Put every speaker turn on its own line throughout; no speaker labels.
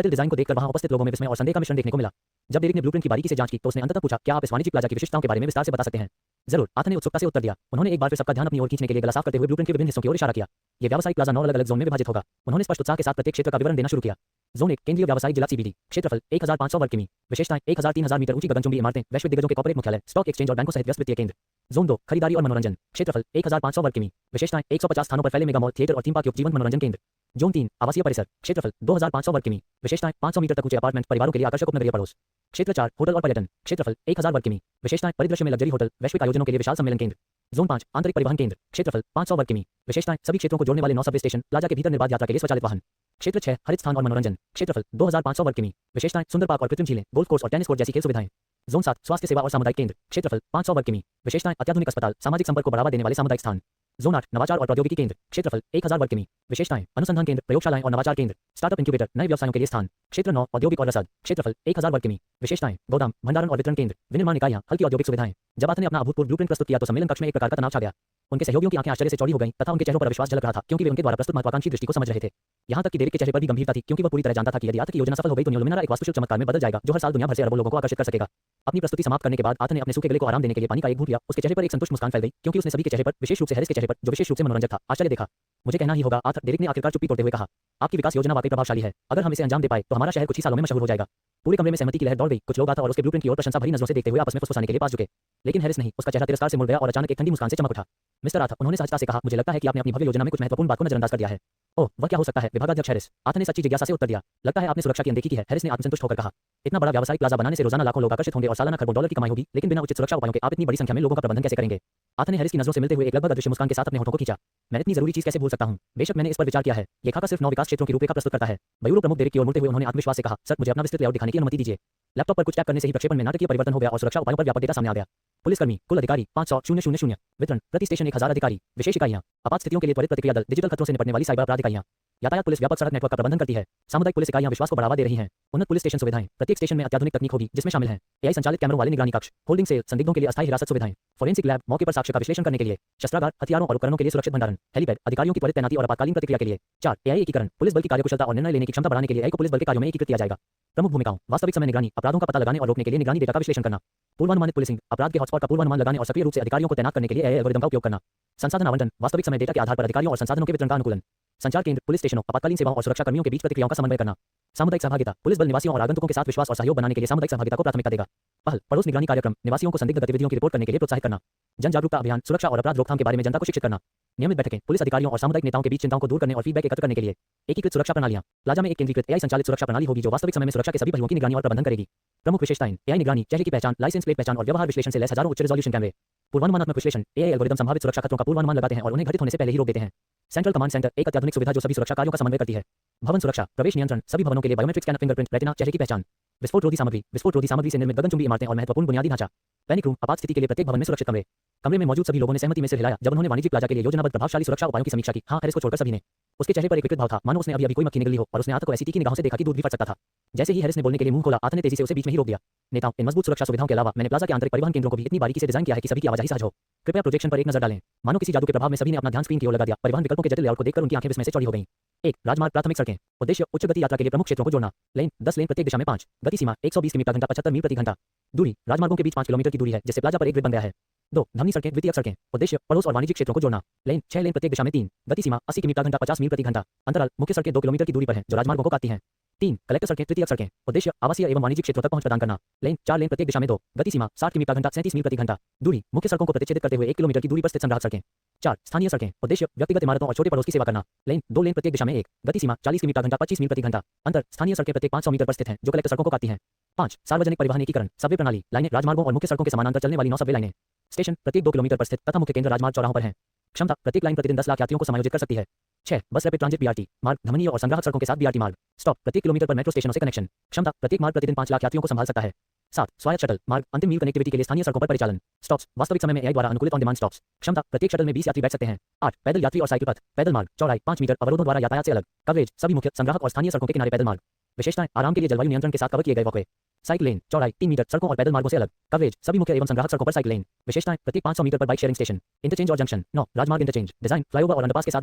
जटिल डिजाइन को देखकर वहां उपस्थित लोगों में विस्मय और संदेह का मिश्रण देखने को मिला। जब डेरिक ने ब्लूप्रिंट की बारीकी से जांच की तो उसने अंततः पूछा, क्या आप इस वाणिज्यिक प्लाजा की विशिष्टताओं के बारे में विस्तार से बता सकते हैं? जरूर, आर्थर ने उत्सुकता से उत्तर दिया। उन्होंने एक बार फिर सबका ध्यान अपनी ओर खींचने के लिए गला साफ करते हुए ब्लूप्रिंट के विभिन्न हिस्सों की ओर इशारा किया। ये व्यावसायिक प्लाजा 9 अलग-अलग जोन में विभाजित होगा। उन्होंने स्पष्ट उत्साह के साथ प्रत्येक क्षेत्र का विवरण देना शुरू किया। जोन 1 केंद्रीय व्यावसायिक जिला सीबीडी, क्षेत्रफल 1500 वर्ग किमी, विशेषताएं 1000-3000 मीटर ऊंची गगनचुंबी इमारतें, वैश्विक दिग्गजों के कॉर्पोरेट मुख्यालय, स्टॉक एक्सचेंज और बैंकों सहित व्यस्त वित्तीय केंद्र। जोन 2 खरीदारी और मनोरंजन, क्षेत्रफल 1500 वर्ग किमी, विशेषताएं 150 स्थानों पर फैले मेगा मॉल, थिएटर और थीम पार्क युक्त जीवंत मनोरंजन केंद्र। जोन 3 आवासीय परिसर, क्षेत्रफल 2500 वर्ग किमी, विशेषताएं 500 मीटर तक ऊंचे अपार्टमेंट, परिवारों के लिए आकर्षक उपनगरीय पड़ोस। क्षेत्र 4 होटल और पर्यटन, क्षेत्रफल 1000 वर्ग किमी, विशेषताएं परिदृश्य में लग्जरी होटल, वैश्विक आयोजनों के लिए विशाल सम्मेलन केंद्र। जोन 5 आंतरिक परिवहन केंद्र, क्षेत्रफल 500 वर्ग किमी, विशेषताएं सभी क्षेत्रों को जोड़ने वाले 9 सबवे स्टेशन, प्लाजा के भीतर निर्बाध यात्रा के लिए स्वचालित वाहन। क्षेत्र 6 हरित स्थान और मनोरंजन, क्षेत्रफल 2500 वर्ग किमी, विशेषताएं सुंदर पार्क और कृत्रिम झीलें, गोल्फ कोर्स और टेनिस कोर्ट जैसी खेल सुविधाएं। जोन 7 स्वास्थ्य सेवा और सामुदायिक केंद्र, क्षेत्रफल 500 वर्ग किमी, विशेषताएं अत्याधुनिक अस्पताल, सामाजिक संपर्क को बढ़ावा देने वाले सामुदायिक स्थान। जोन 8 नवाचार और प्रौद्योगिकी केंद्र, क्षेत्रफल 1000 वर्ग किमी, विशेषताएं अनुसंधान केंद्र, प्रयोगशालाएं और नवाचार केंद्र, स्टार्टअप इंक्यूबेटर, नए व्यवसायों के लिए स्थान। क्षेत्र 9 औद्योगिक और रसद, क्षेत्रफल 1000 वर्ग किमी, विशेषताएं गोदाम, भंडारण और वितरण केंद्र, विनिर्माण इकाइयां, हल्की औद्योगिक सुविधाएं। जब आर्थर ने अपना अभूतपूर्व ब्लूप्रिंट प्रस्तुत किया तो सम्मेलन कक्ष में एक प्रकार का तनाव छा गया। उनके सहयोगियों की आंखें आश्चर्य से चौड़ी हो गईं तथा उनके चेहरों पर विश्वास झलक रहा था, क्योंकि वे उनके द्वारा प्रस्तुत महत्वाकांक्षी दृष्टि को समझ रहे थे। यहाँ तक कि डेरिक के चेहरे पर भी गंभीरता थी, क्योंकि वह पूरी तरह जानता था कि यदि आर्थर की योजना सफल हो गई तो न्यूलुमिनारा एक वास्तुशिल्प चमत्कार में बदल जाएगा जो हर साल दुनिया भर से अरबों लोगों को आकर्षित कर सकेगा। अपनी प्रस्तुति समाप्त करने के बाद आर्थर ने अपने सूखे गले को आराम देने के लिए पानी का एक घूंट लिया। उसके चेहरे पर एक संतुष्ट मुस्कान फैल गई, क्योंकि उसने सभी के चेहरे पर, विशेष रूप से हैरिस के चेहरे पर, जो विशेष रूप से मनोरंजक था, आश्चर्य देखा। मुझे कहना ही होगा, आर्थर, डेरिक ने आखिरकार चुप्पी तोड़ते हुए कहा। आपकी विकास योजना वाकई प्रभावशाली है। अगर हम इसे अंजाम दे पाए तो हमारा शहर कुछ ही सालों में मशहूर हो जाएगा। पूरे कमरे में सहमति की लहर दौड़ गई। कुछ लोग आर्थर और उसके ब्लूप्रिंट की ओर प्रशंसा भरी नजरों से देखते हुए आपस में फुसफुसाने के लिए पास झुके। लेकिन हैरिस नहीं, उसका चेहरा तिरस्कार से मुड़ गया और अचानक एक ठंडी मुस्कान से चमक उठा। मिस्टर आर्थर, उन्होंने सहजता से कहा, मुझे लगता है कि आपने अपनी भव्य योजना में कुछ महत्वपूर्ण बात को नजरअंदाज कर दिया है। ओह, वह क्या हो सकता है? विभागाध्यक्ष हैरिस, आर्थर ने सच्ची जिज्ञासा से उत्तर दिया। लगता है आपने सुरक्षा की अनदेखी की है, हैरिस ने आत्मसंतुष्ट होकर कहा। इतना बड़ा व्यावसायिक प्लाजा बनाने से रोजाना लाखों लोग आकर्षित होंगे और सालाना खरबों डॉलर की कमाई होगी, लेकिन बिना उचित सुरक्षा उपायों के आप इतनी बड़ी संख्या में लोगों का प्रबंधन कैसे करेंगे? आर्थर ने हैरिस की नजरों से मिलते हुए एक लगभग अदृश्य मुस्कान के साथ अपने होठों को खींचा। मैं इतनी जरूरी चीज कैसे भूल सकता हूं? बेशक मैंने इस पर विचार किया है। ये खाका सिर्फ 9 विकास क्षेत्रों की रूपरेखा प्रस्तुत करता है। ब्यूरो प्रमुख डेरिक की ओर मुड़ते हुए उन्होंने आत्मविश्वास से कहा, सर, मुझे अपना विस्तृत लेआउट दिखाने की अनुमति दीजिए। लैपटॉप पर कुछ टैप करने से ही प्रक्षेपण में नाटकीय परिवर्तन हो गया और सुरक्षा उपायों पर व्यापक डेटा सामने आ गया। पुलिसकर्मी, कुल अधिकारी 500,000, वितरण प्रति स्टेशन 1000 अधिकारी, विशेष इकाइयां, आपात स्थितियों के लिए त्वरित प्रतिक्रिया दल, डिजिटल खतरों से निपटने वाली साइबर अपराध इकाइयां, यातायात पुलिस व्यापक सड़क नेटवर्क का प्रबंधन करती है, सामुदायिक पुलिस इकाइयां विश्वास को बढ़ावा दे रही हैं, उन्नत पुलिस स्टेशन सुविधाएं, प्रत्येक स्टेशन में अत्याधुनिक तकनीक होगी जिसमें शामिल हैं एआई संचालित कैमरों वाले निगरानी कक्ष, होल्डिंग सेल, संदिग्धों के लिए अस्थायी हिरासत सुविधाएं, फोरेंसिक लैब, मौके पर साक्ष्य का विश्लेषण करने के लिए, शस्त्रागार, हथियारों और उपकरणों के लिए सुरक्षित भंडारण, हेलीपैड, अधिकारियों की त्वरित तैनाती और आपातकालीन प्रतिक्रिया के लिए। 4 एआई एकीकरण, पुलिस बल की कार्यकुशलता और निर्णय लेने की क्षमता बढ़ाने के लिए एआई को पुलिस बल के कार्यों में एकीकृत किया जाएगा। प्रमुख भूमिकाओं, वास्तविक समय निगरानी, अपराधों का पता लगाने और रोकने के लिए निगरानी डेटा का विश्लेषण करना, पूर्वानुमानित पुलिसिंग, अपराध के हॉटस्पॉट का पूर्वानुमान लगाने और सक्रिय रूप से अधिकारियों को तैनात करने के लिए एआई एल्गोरिदम का उपयोग करना, संसाधन आवंटन, वास्तविक समय डेटा के आधार पर अधिकारियों और संसाधनों के वितरण का अनुकूलन, संचार केंद्र, पुलिस स्टेशनों, आपातकालीन सेवाओं और सुरक्षा कर्मियों के बीच प्रतिक्रियाओं का समन्वय करना, सामुदायिक सहभागिता, पुलिस बल निवासियों और आगंतुकों के साथ विश्वास और सहयोग बनाने के लिए सामुदायिक सहभागिता को प्राथमिकता देगा। पहल, पड़ोस निगरानी कार्यक्रम, निवासियों को संदिग्ध गतिविधियों की रिपोर्ट करने के लिए प्रोत्साहित करना, जन जागरूकता अभियान, सुरक्षा और अपराध रोकथाम के बारे में जनता को शिक्षित करना, नियमित बैठकें, पुलिस अधिकारियों और सामुदायिक नेताओं के बीच चिंताओं को दूर करने और फीडबैक एकत्र करने के लिए, एकीकृत सुरक्षा प्रणालियां, प्लाजा में एक केंद्रीकृत एआई संचालित सुरक्षा प्रणाली होगी जो वास्तविक समय में सुरक्षा के सभी पहलुओं की निगरानी और प्रबंधन करेगी। प्रमुख विशेषताएं, एआई निगरानी, चेहरे की पहचान, लाइसेंस प्लेट पहचान और व्यवहार विश्लेषण से लैस हजारों उच्च रिजोल्यूशन कैमरे, पूर्वानुमानात्मक विश्लेषण, एआई एल्गोरिदम संभावित सुरक्षा खतरों का पूर्वानुमान लगाते हैं और उन्हें घटित होने से पहले ही रोक देते हैं। सेंट्रल कमांड सेंटर, एक अत्याधुनिक सुविधा जो सभी सुरक्षा कार्यों का समन्वय करती है। भवन सुरक्षा, प्रवेश नियंत्रण, सभी भवनों के लिए बायोमेट्रिक स्कैनर, फिंगरप्रिंट, रेटिना, चेहरे की पहचान, विस्फोट रोधी सामग्री, विस्फोट रोधी सामग्री से निर्मित गगनचुंबी इमारतें और महत्वपूर्ण बुनियादी ढांचा, पैनिक रूम, आपात स्थिति के लिए प्रत्येक भवन में सुरक्षित कमरे। कमरे में मौजूद सभी लोगों ने सहमति में सिर हिलाया जब उन्होंने वाणिज्यिक प्लाजा के लिए योजनाबद्ध प्रभावशाली सुरक्षा उपायों की समीक्षा की। हाँ, हैरिस को छोड़कर सभी ने। उसके चेहरे पर एक विकृत भाव था, मानो उसने अभी कोई मक्खी निगली हो, और उसने आर्थर को ऐसी तीखी निगाहों से देखा कि दूध भी फट सकता था। जैसे ही हैरिस ने बोलने के लिए मुंह खोला, आर्थर ने तेजी से उसे बीच में ही रोक दिया। नेताओं, इन मजबूत सुरक्षा सुविधाओं के अलावा मैंने प्लाजा के आंतरिक परिवहन केंद्रों को भी इतनी बारीकी से डिजाइन किया है कि सभी की आवाजाही सहज हो। कृपया प्रोजेक्शन पर एक नजर डालें। मानो किसी जादू के प्रभाव में सभी ने अपना ध्यान स्क्रीन की ओर लगा दिया। परिवहन विकल्पों के जटिल लेआउट को देखकर उनकी आंखें विस्मय से चौड़ी हो गईं। 1 राजमार्ग, प्राथमिक सड़कें, उद्देश्य उच्च गति यात्रा के लिए प्रमुख क्षेत्रों को जोड़ना, लेन 10 लेन प्रत्येक दिशा में 5, गति सीमा 120 किमी प्रति घंटा 75 मील प्रति घंटा, दूरी, राजमार्गों के बीच 5 किलोमीटर की दूरी है जिससे प्लाजा पर एक ग्रिड बन गया है। 2 धमनी सड़कें, द्वितीयक सड़कें, उद्देश्य पड़ोस और वाणिज्यिक क्षेत्रों को जोड़ना, लेन 6 लेन प्रत्येक दिशा में 3, गति सीमा 80 किमी प्रति घंटा 50 मील प्रति घंटा, अंतराल, मुख्य सड़कें 2 किलोमीटर की दूरी पर हैं जो राजमार्गों को काटती हैं। 3 कलेक्टर सड़कें, तृतीयक सड़कें, उद्देश्य आवासीय एवं वाणिज्यिक क्षेत्रों तक पहुंच प्रदान करना, लेन 4 लेन प्रत्येक दिशा में 2, गति सीमा 60 किमी प्रति घंटा 37 मील प्रति घंटा, दूरी, मुख्य सड़कों को प्रतिच्छेदित करते हुए 1 किलोमीटर की दूरी पर स्थित संग्राहक सड़कें। 4 स्थानीय सड़कें, उद्देश्य व्यक्तिगत इमारतों और छोटे पड़ोस की सेवा करना, लेन 2 लेन प्रत्येक दिशा में 1, गति सीमा 40 किमी प्रति घंटा 25 मील प्रति घंटा, अंतर, स्थानीय सड़कें प्रत्येक 500 मीटर पर स्थित हैं जो कलेक्टर सड़कों को काटती हैं। 5 सार्वजनिक परिवहन एकीकरण, सबवे प्रणाली, लाइनें, राजमार्गों और मुख्य सड़कों के समानांतर चलने वाली 9 सबवे लाइनें, स्टेशन प्रत्येक 2 किलोमीटर पर स्थित तथा मुख्य केंद्र राजमार्ग चौराहों पर हैं। क्षमता, प्रत्येक लाइन प्रतिदिन 10 लाख यात्रियों को समायोजित कर सकती है। 6 बस रैपिड ट्रांजिट बीआरटी मार्ग, धमनीय और संग्राहक सड़कों के साथ बीआरटी मार्ग, स्टॉप, प्रत्येक किलोमीटर पर मेट्रो स्टेशनों से कनेक्शन, क्षमता, प्रत्येक मार्ग प्रतिदिन 5 लाख यात्रियों को संभाल सकता है। 7 स्वायत्त शटल मार्ग, अंतिम मील कनेक्टिविटी के लिए स्थानीय सड़कों पर परिचालन, स्टॉप्स, वास्तविक समय में एआई द्वारा अनुकूलित ऑन डिमांड स्टॉप्स, क्षमता, प्रत्येक शटल में 20 यात्री बैठ सकते हैं। 8 पैदल यात्री और साइकिल पथ, पैदल मार्ग, चौड़ाई 5 मीटर, अवरोधों द्वारा यातायात से अलग, कवरेज, सभी मुख्य संग्राहक और स्थानीय सड़कों के किनारे पैदल मार्ग, विशेषताएं, आराम के लिए जलवायु नियंत्रण के साथ कवर किए गए वॉकवे, साइकिल लेन चौड़ाई 3 मीटर, सड़कों और पैदल मार्गों से अलग। कवरेज सभी मुख्य एवं संग्राहक सड़कों पर साइकिल लेन। विशेषताएं प्रत्येक 500 मीटर पर बाइक शेयरिंग स्टेशन। इंटरचेंज और जंक्शन 9 राजमार्ग इंटरचेंज। डिजाइन फ्लाईओवर और अंडरपास के साथ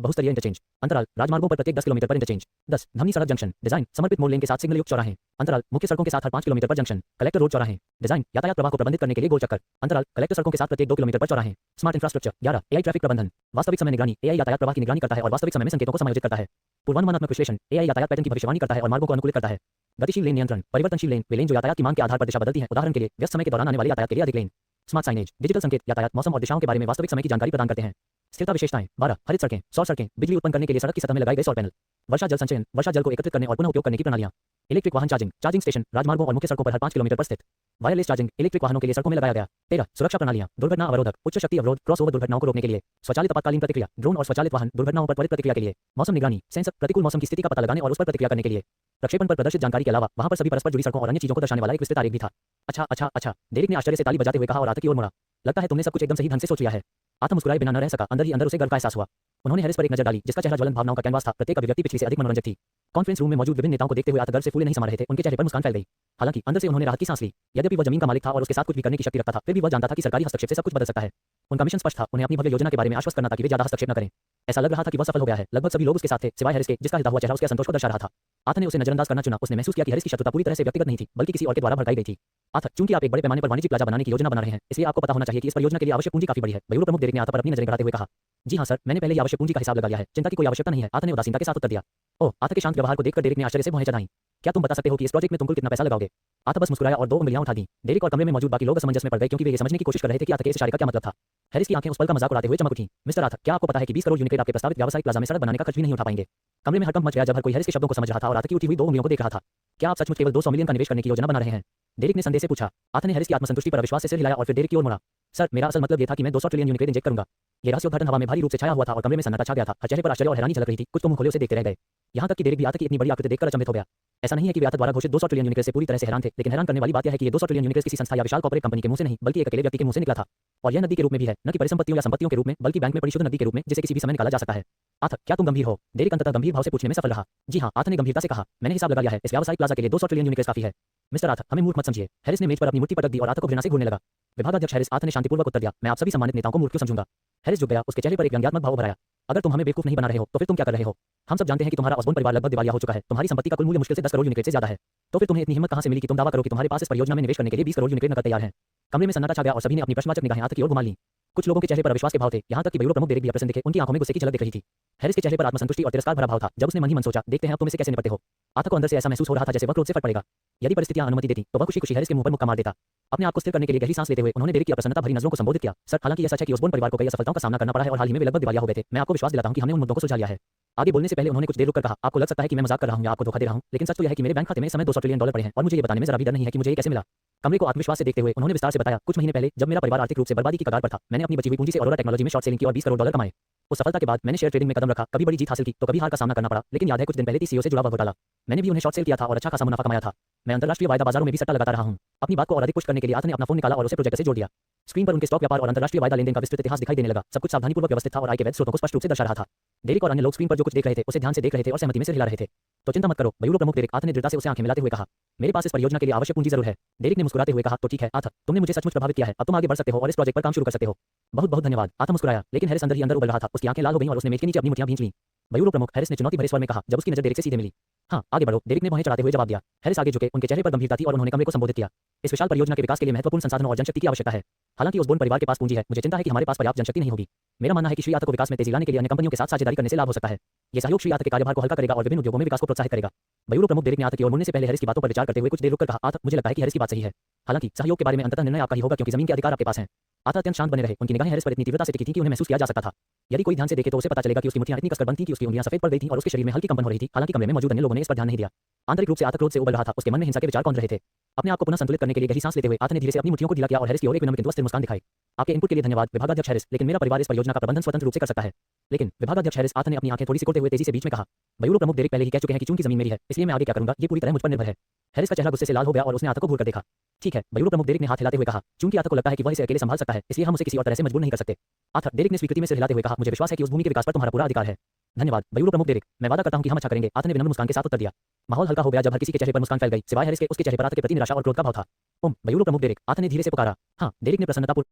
बहुस्तरीय इंटरचेंज। अंतराल राजमार्गों पर प्रत्येक 10 किलोमीटर पर इंटरचेंज। 10 धमनी सड़क जंक्शन। डिजाइन समर्पित मोड़ लेन के साथ सिग्नल युक्त चौराहे। अंतराल मुख्य सड़कों के साथ हर 5 किलोमीटर पर जंक्शन। कलेक्टर रोड चौराहे। डिजाइन यातायात प्रवाह को प्रबंधित करने के लिए गोल चक्कर। अंतराल कलेक्टर सड़कों के साथ प्रत्येक 2 किलोमीटर पर चौराहे। स्मार्ट इंफ्रास्ट्रक्चर 11 एआई ट्रैफिक प्रबंधन। वास्तविक समय निगरानी एआई यातायात प्रवाह की निगरानी करता है और वास्तविक समय में संकेतों को समायोजित करता है। पूर्वानुमानात्मक विश्लेषण एआई यातायात पैटर्न की भविष्यवाणी करता है और मार्गों को अनुकूलित करता है। गतिशील लेन नियंत्रण परिवर्तनशील लेन वे लेन जो यातायात की मांग के आधार पर दिशा बदलती है। उदाहरण के लिए व्यस्त समय के दौरान आने वाले यातायात के लिए अधिक लेन। स्मार्ट साइनेज डिजिटल संकेत यातायात मौसम और दिशाओं के बारे में वास्तविक समय की जानकारी प्रदान करते हैं। स्थिरता विशेषताएं 12 हरित सड़कें सौर सड़कें बिजली उत्पन्न करने के लिए सड़क की सतह में लगाए गए सौर पैनल। वर्षा जल संचयन वर्षा जल को एकत्रित करने और पुनः उपयोग करने की प्रणालियां। इलेक्ट्रिक वाहन चार्जिंग स्टेशन राजमार्गों और मुख्य सड़कों पर हर 5 किलोमीटर पर स्थित। वायरलेस चार्जिंग इलेक्ट्रिक वाहनों के लिए सड़कों में लगाया गया। 13 सुरक्षा प्रणालियां दुर्घटना अवरोधक उच्च शक्ति अवरोध क्रॉसओवर दुर्घटनाओं को रोकने के लिए। स्वचालित आपातकालीन प्रतिक्रिया ड्रोन और स्वचालित वाहन दुर्घटनाओं पर त्वरित प्रतिक्रिया के लिए। मौसम निगरानी सेंसर प्रतिकूल मौसम की स्थिति का पता लगाने और उस पर प्रतिक्रिया करने के लिए। प्रक्षेपण पर प्रदर्शित जानकारी के अलावा वहां पर सभी परस्पर जुड़ी सड़कों और अन्य चीजों को दर्शाने वाला एक विस्तृत आरेख भी था। अच्छा डेरिक ने आश्चर्य से ताली बजाते हुए कहा और आतंक की ओर मुड़ा। लगता है तुमने सब कुछ एकदम सही ढंग से सोच लिया है। आत्म मुस्कुराए बिना न रह सका। अंदर ही अंदर उसे गर्व का एहसास हुआ। उन्होंने हैरिस पर एक नजर डाली जिसका चेहरा ज्वलंत भावनाओं का कैनवास था। प्रत्येक अभिव्यक्ति पिछली से अधिक मनोरंजक थी। कॉन्फ्रेंस रूम में मौजूद विभिन्न नेताओं को देखते हुए आतंक गर्व से फूले नहीं समा रहे थे। उनके चेहरे पर मुस्कान फैल गई। हालांकि अंदर से उन्होंने राहत की सांस ली। यद्यपि वह जमीन का मालिक था और उसके साथ कुछ भी करने की शक्ति रखता था, फिर भी वह जानता था कि सरकारी हस्तक्षेप से सब कुछ बदल सकता है। उनका मिशन स्पष्ट था, उन्हें अपनी भव्य योजना के बारे में आश्वस्त करना था कि वे ज्यादा हस्तक्षेप न करें। ऐसा लग रहा था कि वह सफल हो गया है। लगभग सभी लोग उसके साथ थे सिवाय हैरिस के, जिसका हिलता हुआ चेहरा उसके असंतोष को दर्शा रहा था। आतंक ने उसे नजरअंदाज करना चुना। उसने महसूस किया कि हैरिस की शत्रुता पूरी तरह से व्यक्तिगत नहीं थी, बल्कि किसी और के द्वारा भड़काई गई थी। आतंक चूंकि आप एक बड़े पैमाने पर वाणिज्यिक प्लाजा बनाने की योजना बना रहे हैं, इसलिए आपको पता होना चाहिए कि इस परियोजना के लिए आवश्यक पूंजी काफी बड़ी है। बयूरो प्रमुख डेरिक ने आतंक पर अपनी नजरें गड़ाते हुए कहा, जी हां सर, मैंने पहले ही आवश्यक पूंजी का हिसाब लगा लिया है। चिंता की कोई आवश्यकता नहीं है। आतंक ने उदासीनता के साथ उत्तर दिया। ओह, आतंक के शांत व्यवहार को देखकर डेरिक ने आश्चर्य से भौहें चढ़ाईं। क्या तुम बता सकते हो कि इस प्रोजेक्ट में तुम कुल कितना पैसा लगाओगे? आतंक बस मुस्कुराया और 2 उंगलियां उठा दी। डेरिक और कमरे में मौजूद बाकी लोग असमंजस में पड़ गए क्योंकि वे ये समझने की कोशिश कर रहे थे कि आतंक के इस इशारे का क्या मतलब था। हैरिस की आंखें उस पल का मजाक उड़ाते हुए चमक उठीं। मिस्टर आतंक, क्या आपको पता है कि 20 करोड़ यूनिट आपके प्रस्तावित व्यावसायिक प्लाजा में सड़क बनाने का खर्च भी नहीं उठा पाएंगे? कमरे में हड़कंप मच गया जब हर कोई हैरिस के शब्दों को समझ रहा था और आतंक की उठी हुई 2 उंगलियों को देख रहा था। क्या आप सचमुच केवल 200 मिलियन का निवेश करने की योजना बना रहे हैं? डेरिक ने संदेह से पूछा। आतंक ने हैरिस की आत्मसंतुष्टि पर अविश्वास से सिर हिलाया और फिर डेरिक की ओर मुड़ा। सर, मेरा असल मतलब ये था कि मैं 200 ट्रिलियन यूनिट इंजेक्ट करूंगा। ये रहस्योद्घाटन हवा में भारी रूप से छाया हुआ था और कमरे में सन्नाटा छा गया था। हर चेहरे पर आश्चर्य और हैरानी झलक रही थी। कुछ तो मुंह खोले उसे देखते रह गए। यहां तक कि डेरिक भी आतंक की इतनी बड़ी आकृति देखकर अचंभित हो गया। ऐसा नहीं है कि वे आतंक द्वारा घोषित 200 ट्रिलियन यूनिट से पूरी तरह से हैरान थे, लेकिन हैरान करने वाली बात यह है कि ये 200 ट्रिलियन यूनिट किसी संस्था या विशाल कॉर्पोरेट कंपनी के मुंह से नहीं, बल्कि एक अकेले व्यक्ति के मुंह से निकला था। और यह नदी के रूप में भी है, न कि परिसंपत्तियों या संपत्तियों के रूप में, बल्कि बैंक में पड़ी शुद्ध नदी के रूप में, जिसे किसी भी समय निकाला जा सकता है। आतंक, क्या तुम गंभीर हो? डेरिक अंततः गंभीर भाव से पूछने में सफल रहा। जी हां, आतंक ने गंभीरता से कहा, मैंने हिसाब लगा लिया है। इस व्यावसायिक प्लाजा के लिए 200 ट्रिलियन यूनिट काफी है। मिस्टर आतंक, हमें मूर्ख मत समझिए। हैरिस ने मेज पर अपनी मुट्ठी पटक दी और आतंक को घृणा से घूरने लगा। विभागाध्यक्ष हैरिस, आतंक ने शांतिपूर्वक उत्तर दिया, मैं आप सभी सम्मानित नेताओं को मूर्ख क्यों समझूंगा? हैरिस झुक गया। उसके चेहरे पर एक व्यंग्यात्मक भाव उभर आया। अगर तुम हमें बेवकूफ नहीं बना रहे हो तो फिर तुम क्या कर रहे हो? हम सब जानते हैं कि तुम्हारा ऑसबोर्न परिवार लगभग दिवालिया हो चुका है। तुम्हारी संपत्ति का कुल मूल्य मुश्किल से 10 करोड़ यूनिट से ज्यादा है। तो फिर तुम्हें इतनी हिम्मत कहां से मिली कि तुम दावा करो कि तुम्हारे पास इस परियोजना में निवेश करने के लिए 20 करोड़ यूनिट नकद तैयार है? कमरे में सन्नाटा छा गया और सभी ने अपनी प्रश्नवाचक निगाहें आतंक की ओर घुमा लीं। कुछ लोगों के चेहरे पर अविश्वास के भाव थे, यहां तक कि बयूरो प्रमुख डेरिक भी अप्रसन्न दिखे। उनकी आंखों में गुस्से की झलक दिख रही थी। हैरिस के चेहरे पर आत्मसंतुष्टि और तिरस्कार भरा भाव था। जब उसने मन ही मन सोचा, देखते हैं अब तुम इसे कैसे निपटते हो। आतंक को अंदर से ऐसा महसूस हो रहा था जैसे वह क्रोध से फट पड़ेगा। यदि परिस्थितियां अनुमति देती तो वह खुशी खुशी हैरिस के मुंह पर मुक्का मार देता। अपने आप को स्थिर करने के लिए गहरी सांस लेते हुए उन्होंने डेरिक की अप्रसन्नता भरी नजरों को संबोधित किया। सर, हालांकि यह सच है कि ऑसबोर्न परिवार को कई असफलताओं का सामना करना पड़ा है और हाल ही में वे लगभग दिवालिया हो गए थे। मैं आपको विश्वास दिलाता हूं कि हमने उन मुद्दों को सुलझा लिया है। आगे बोलने से पहले उन्होंने कुछ देर रुककर कहा, आपको लग सकता है कि मैं मजाक कर रहा हूं या आपको धोखा दे रहा हूं, लेकिन सच तो यह है कि मेरे बैंक खाते में इस समय 200 ट्रिलियन डॉलर पड़े हैं और मुझे ये बताने में जरा भी डर नहीं है कि मुझे ये कैसे मिला। कमरे को आत्मविश्वास से देखते हुए उन्होंने विस्तार से बताया, कुछ महीने पहले जब मेरा परिवार आर्थिक रूप से बर्बादी की कगार पर था, मैंने अपनी बची हुई पूंजी से ऑरोरा टेक्नोलॉजी में शॉर्ट सेलिंग की और 20 करोड़ डॉलर कमाए। उस सफलता के बाद मैंने शेयर ट्रेडिंग में कदम रखा, कभी बड़ी जीत हासिल की तो कभी हार का सामना करना पड़ा, लेकिन याद है कुछ दिन पहले सीईओ से जुड़ा हुआ घोटाला। मैंने भी उन्हें शॉर्ट सेल किया था और अच्छा खासा मुनाफा कमाया था। मैं अंतर्राष्ट्रीय वायदा बाजारों में भी सट्टा लगाता रहा हूं। अपनी बात को और अधिक पुष्ट करने के लिए आतंक ने अपना फोन निकाला और उसे प्रोजेक्टर से जोड़ दिया। स्क्रीन पर उनके स्टॉक व्यापार और अंतर्राष्ट्रीय वायदा लेनदेन का विस्तृत इतिहास दिखाई देने लगा। सब कुछ सावधानीपूर्वक व्यवस्थित था और आय के वैध स्रोतों को स्पष्ट रूप से दर्शा रहा था। डेरिक और अन्य लोग स्क्रीन पर जो कुछ देख रहे थे उसे ध्यान से देख रहे थे और सहमति में सिर हिला रहे थे। तो चिंता मत करो, बयूरो प्रमुख डेरिक, आतंक ने दृढ़ता से उसे आंखें मिलाते हुए कहा, मेरे पास इस परियोजना के लिए आवश्यक पूंजी जरूर है। डेरिक ने मुस्कुराते हुए कहा, तो ठीक है आतंक, तुमने मुझे सचमुच प्रभावित किया है। अब तुम आगे बढ़ सकते हो और इस प्रोजेक्ट पर काम शुरू कर सकते हो। बहुत बहुत धन्यवाद। आतंक मुस्कुराया, लेकिन हैरिस अंदर ही अंदर उबल रहा था। उसकी आंखें लाल हो गईं और उसने मेज के नीचे अपनी मुट्ठियां भींच लीं। बयूरो प्रमुख, हैरिस ने चुनौती भरे स्वर में कहा, जब उसकी नजर डेरिक से सीधे मिली। हाँ, आगे बढ़ो, डेरिक ने भौहें चढ़ाते हुए जवाब दिया। हैरिस आगे झुके, उनके चेहरे पर गंभीरता थी और उन्होंने कमरे को संबोधित किया। इस विशाल परियोजना के विकास के लिए महत्वपूर्ण संसाधनों और जनशक्ति की आवश्यकता है। हालांकि ऑसबोर्न परिवार के पास पूंजी है, मुझे चिंता है कि हमारे पास पर्याप्त जनशक्ति नहीं होगी। मेरा मानना है कि श्री आतंक को विकास में तेजी लाने के लिए अन्य कंपनियों के साथ साझेदारी करने से लाभ हो सकता है। ये सहयोग श्री आतंक के कार्यभार को हल्का करेगा और विभिन्न उद्योगों में विकास को प्रोत्साहित करेगा। बयूरो प्रमुख डेरिक ने आतंक की ओर मुड़ने से पहले हैरिस की बातों पर विचार करते हुए कुछ देर रुककर कहा, आतंक, मुझे लगता है कि हैरिस की बात सही है। हालांकि सहयोग के बारे में अंततः निर्णय आपका ही होगा क्योंकि जमीन के अधिकार आपके पास हैं। आतंक अत्यंत शांत बने रहे। उनकी निगाहें हैरिस पर इतनी तीव्रता से टिकी थीं कि उन्हें महसूस किया जा सकता था। यदि कोई ध्यान से देखे तो उसे पता चलेगा कि उसकी मुट्ठियां इतनी कसकर बंद थीं कि उसकी उंगलियां सफेद पड़ गई थीं और उसके शरीर में हल्की कंपन हो रही थी। हालांकि कमरे में मौजूद अन्य लोगों ने इस पर ध्यान नहीं दिया। आंतरिक रूप से आतंक क्रोध से उबल रहा था। उसके मन में हिंसा के विचार कौंध रहे थे। अपने आप को पुनः संतुलित करने के लिए गहरी सांस लेते हुए आतंक ने धीरे से अपनी मुट्ठियों को ढीला किया और हैरिस की ओर एक विनम्र किंतु अस्थिर मुस्कान दिखाई। आपके इनपुट के लिए धन्यवाद विभागाध्यक्ष हैरिस, लेकिन मेरा परिवार इस परियोजना का प्रबंधन स्वतंत्र रूप से कर सकता है। लेकिन विभागाध्यक्ष हैरिस, आतंक ने अपनी आंखें थोड़ी सिकोड़ते हुए तेजी से बीच में कहा, बयूरो प्रमुख डेरिक पहले ही कह चुके हैं कि चूंकि जमीन मेरी है, इसलिए मैं आगे क्या करूंगा ये पूरी तरह मुझ पर निर्भर है। हैरिस का चेहरा गुस्से से लाल हो गया और उसने आतंक को घूरकर देखा। ठीक है, बयूरो प्रमुख डेरिक ने हाथ हिलाते हुए कहा, चूंकि आतंक को लगता है कि वह इसे अकेले संभाल सकता है, इसलिए हम उसे किसी और तरह से मजबूर नहीं कर सकते। आतंक, डेरिक ने स्वीकृति में सिर हिलाते हुए कहा, मुझे विश्वास है कि उस भूमि के विकास पर तुम्हारा पूरा अधिकार है। धन्यवाद बयूरो प्रमुख डेरिक, मैं वादा करता हूं कि हम अच्छा करेंगे, आथन ने विनम्र मुस्कान के साथ उत्तर दिया। माहौल हल्का हो गया जब हर किसी के चेहरे पर मुस्कान फैल गई, सिवाय हैरिस के। उसके चेहरे पर आथ के प्रति निराशा और क्रोध का भाव था। बयूरो प्रमुख डेरिक, आथन ने धीरे से पुकारा। हाँ, डेरिक ने प्रसन्नतापूर्वक